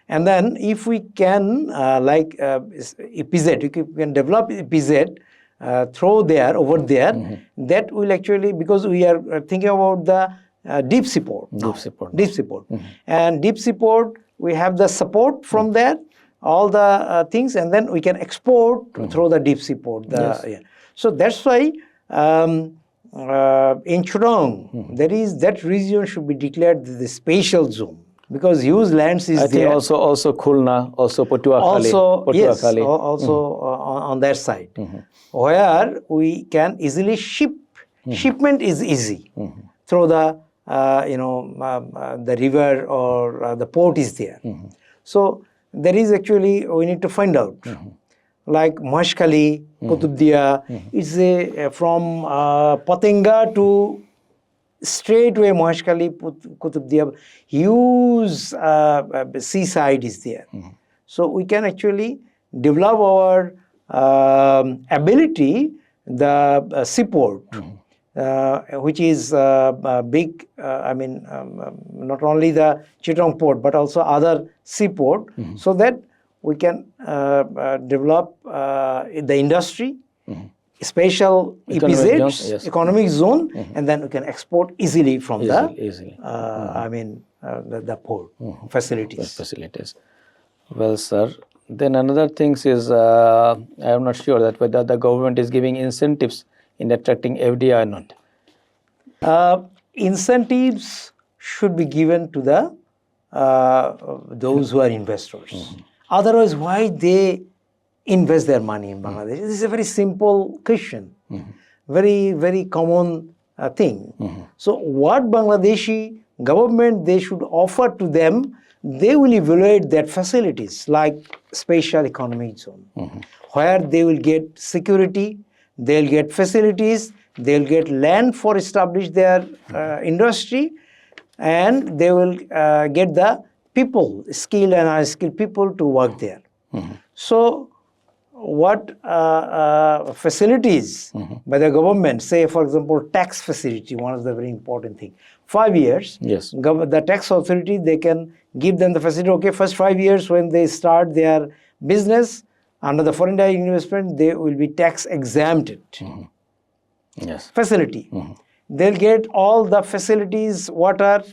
And then if we can, EPZ, if we can develop EPZ over there, that will actually, because we are thinking about the deep sea port. Deep sea port. And deep sea port, we have the support from there, all the things, and then we can export through the deep sea port. So that's why in Chittagong, there is that region should be declared the special zone because huge lands is I there. think also Khulna, also Patuakhali. On that side, where we can easily ship. Shipment is easy through the the river or the port is there. So there is actually, we need to find out. Like Maheshkhali, Qutubdia, it's from Pottinga to straightway Maheshkhali, Qutubdia, huge seaside is there. So we can actually develop our ability, the seaport, which is big, not only the Chittagong port, but also other seaport, so that we can develop the industry, special Economic EPZ, zones, yes. economic zone, and then we can export easily from Easily. the port facilities. Facilities. Well, sir, then another thing is I am not sure that whether the government is giving incentives in attracting FDI or not. Incentives should be given to the those who are investors. Otherwise, why they invest their money in Bangladesh? This is a very simple question, very, very common thing. So what Bangladeshi government they should offer to them, they will evaluate that facilities like special economic zone, where they will get security, they'll get facilities, they'll get land for establish their industry, and they will get the people, skilled and unskilled people to work there. So what facilities by the government, say for example tax facility, one of the very important thing, 5 years, Yes. the tax authority, they can give them the facility, okay, first 5 years when they start their business under the foreign direct investment, they will be tax exempted. Yes. Facility. They'll get all the facilities, water,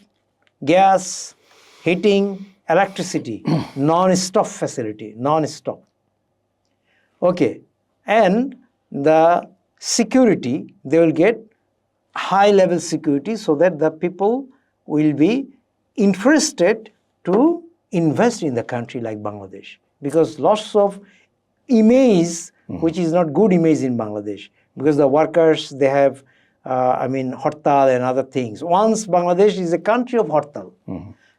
gas, heating, electricity, non-stop facility, non-stop. Okay, and the security, they will get high level security so that the people will be interested to invest in the country like Bangladesh, because lots of image which is not good image in Bangladesh, because the workers, they have hartal and other things. Once Bangladesh is a country of hartal.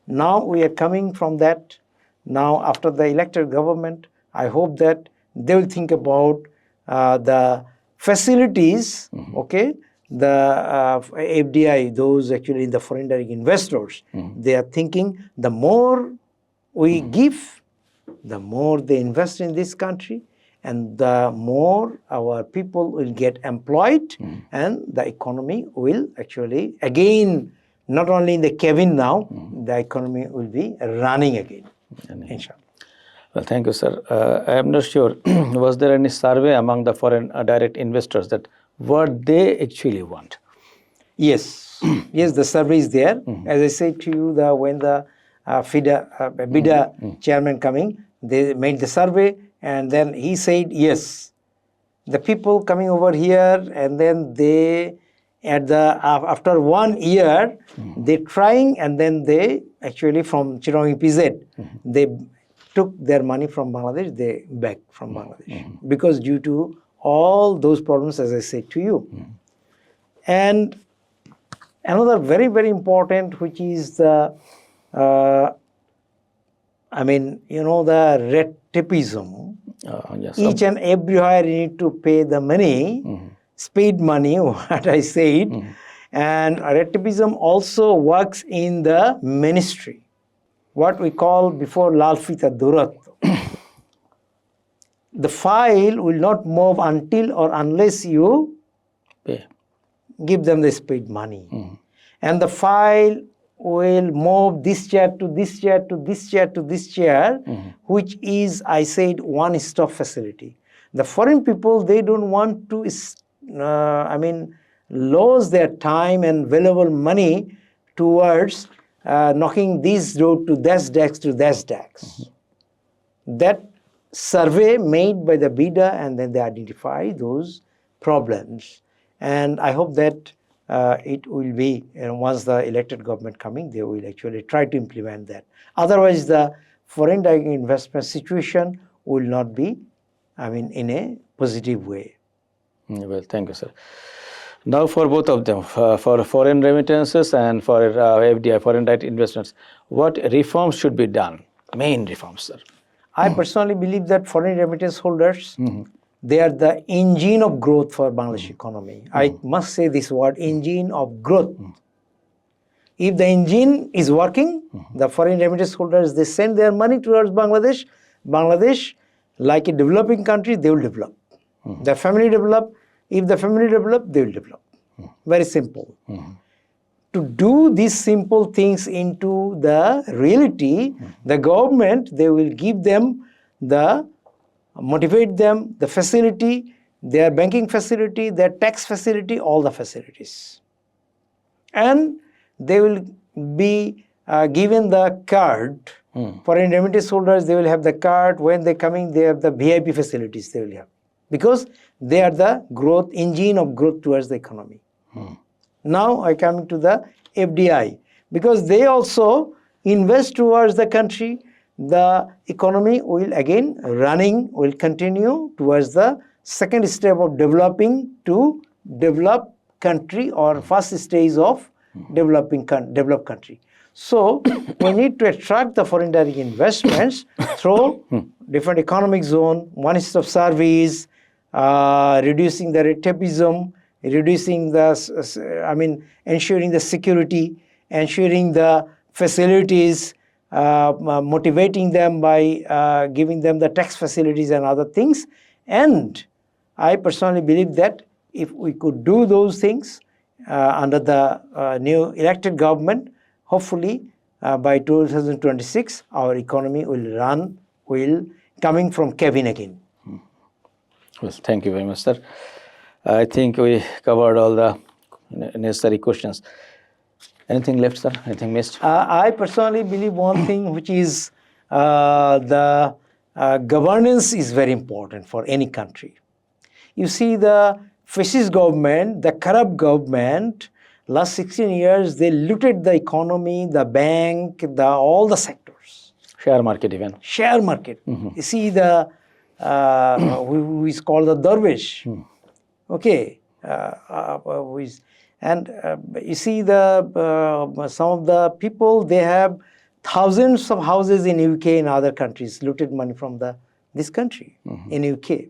Now we are coming from that. Now after the elected government, I hope that they will think about the facilities, okay, the FDI, those actually in the foreign direct investors, they are thinking the more we give, the more they invest in this country, and the more our people will get employed, and the economy will actually, again, not only in the cabin now, the economy will be running again, inshallah. Well, thank you, sir. I am not sure, was there any survey among the foreign direct investors that what they actually want? Yes, yes, the survey is there. As I said to you, when the BIDA chairman coming, they made the survey, and then he said, yes, the people coming over here, and then they, after 1 year, they trying, and then they actually from Chirong EPZ, they took their money from Bangladesh, they back from Bangladesh, because due to all those problems, as I said to you. And another very, very important, which is the, the red tapeism. Yes. Each and everywhere you need to pay the money, speed money, what I said. And red tapeism also works in the ministry, what we call before Lalfita Durat. The file will not move until or unless you Pay. give them the speed money. And the file will move this chair to this chair to this chair to this chair, which is, I said, one-stop facility. The foreign people, they don't want to, lose their time and valuable money towards knocking this road to this desk to this desk. That survey made by the BIDA, and then they identify those problems. And I hope that it will be, once the elected government coming, they will actually try to implement that. Otherwise, the foreign direct investment situation will not be, in a positive way. Well, thank you, sir. Now for both of them, for foreign remittances and for FDI, foreign direct investments, what reforms should be done? Main reforms, sir. I personally believe that foreign remittance holders, they are the engine of growth for Bangladesh economy. I must say this word, engine of growth. If the engine is working, the foreign remittance holders, they send their money towards Bangladesh. Bangladesh, like a developing country, they will develop. The family develop. If the family develop, they will develop. Very simple. To do these simple things into the reality, the government, they will give them motivate them, the facility, their banking facility, their tax facility, all the facilities. And they will be given the card. Foreign remittance holders, they will have the card. When they're coming, they have the VIP facilities they will have. Because they are the growth, engine of growth towards the economy. Now I come to the FDI. Because they also invest towards the country, the economy will again will continue towards the second step of developing to develop country or first stage of developed country. So we need to attract the foreign direct investments through different economic zone, one-stop service, reducing the red tapeism, reducing the, ensuring the security, ensuring the facilities, motivating them by giving them the tax facilities and other things. And I personally believe that if we could do those things under the new elected government, hopefully by 2026, our economy will coming from cabin again. Well, thank you very much, sir. I think we covered all the necessary questions. Anything left, sir? Anything missed? I personally believe one thing, which is the governance is very important for any country. You see, the fascist government, the corrupt government, last 16 years, they looted the economy, the bank, all the sectors. Share market even. Share market. You see, the who is called the dervish. Okay. You see, some of the people, they have thousands of houses in UK and other countries, looted money from this country in UK.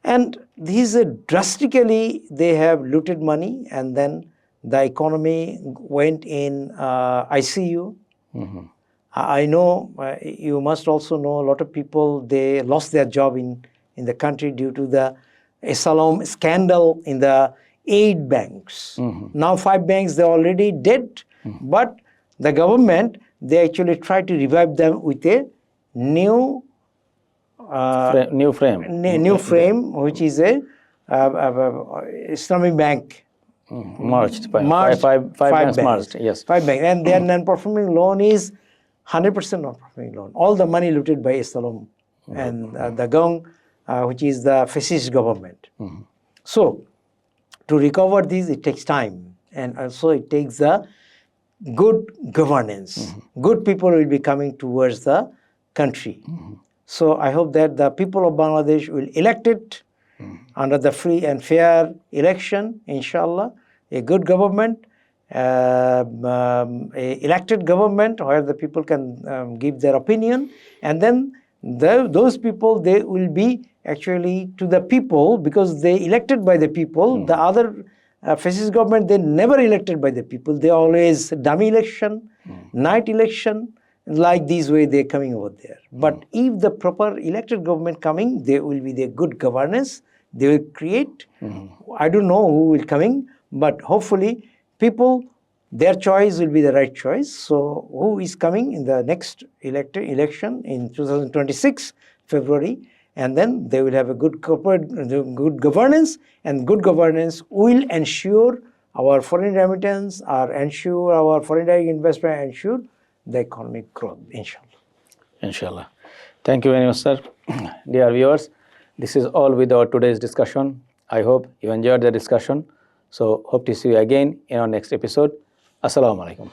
And these drastically, they have looted money, and then the economy went in ICU. I know, you must also know, a lot of people, they lost their job in the country due to the asylum scandal in the 8 banks. Now 5 banks, they're already dead, but the government, they actually try to revive them with a new frame, which is a Islamic bank. Merged. Five banks merged, yes. 5 banks. And their non-performing loan is 100% non-performing loan. All the money looted by Islam and the gang, which is the fascist government. So, to recover these, it takes time. And also it takes the good governance. Good people will be coming towards the country. So I hope that the people of Bangladesh will elect it under the free and fair election, inshallah, a good government, a elected government where the people can give their opinion, and then those people, they will be actually to the people because they elected by the people. The other fascist government, they never elected by the people. They always dummy election, night election. Like this way they're coming over there. But if the proper elected government coming, there will be the good governance. They will create, I don't know who will coming, but hopefully people, their choice will be the right choice. So who is coming in the next election in 2026, February, and then they will have a good good governance, and good governance will ensure our foreign remittance, or ensure our foreign direct investment, ensure the economic growth, inshallah. Inshallah. Thank you very much, sir. Dear viewers, this is all with our today's discussion. I hope you enjoyed the discussion. So, hope to see you again in our next episode. Assalamu alaikum.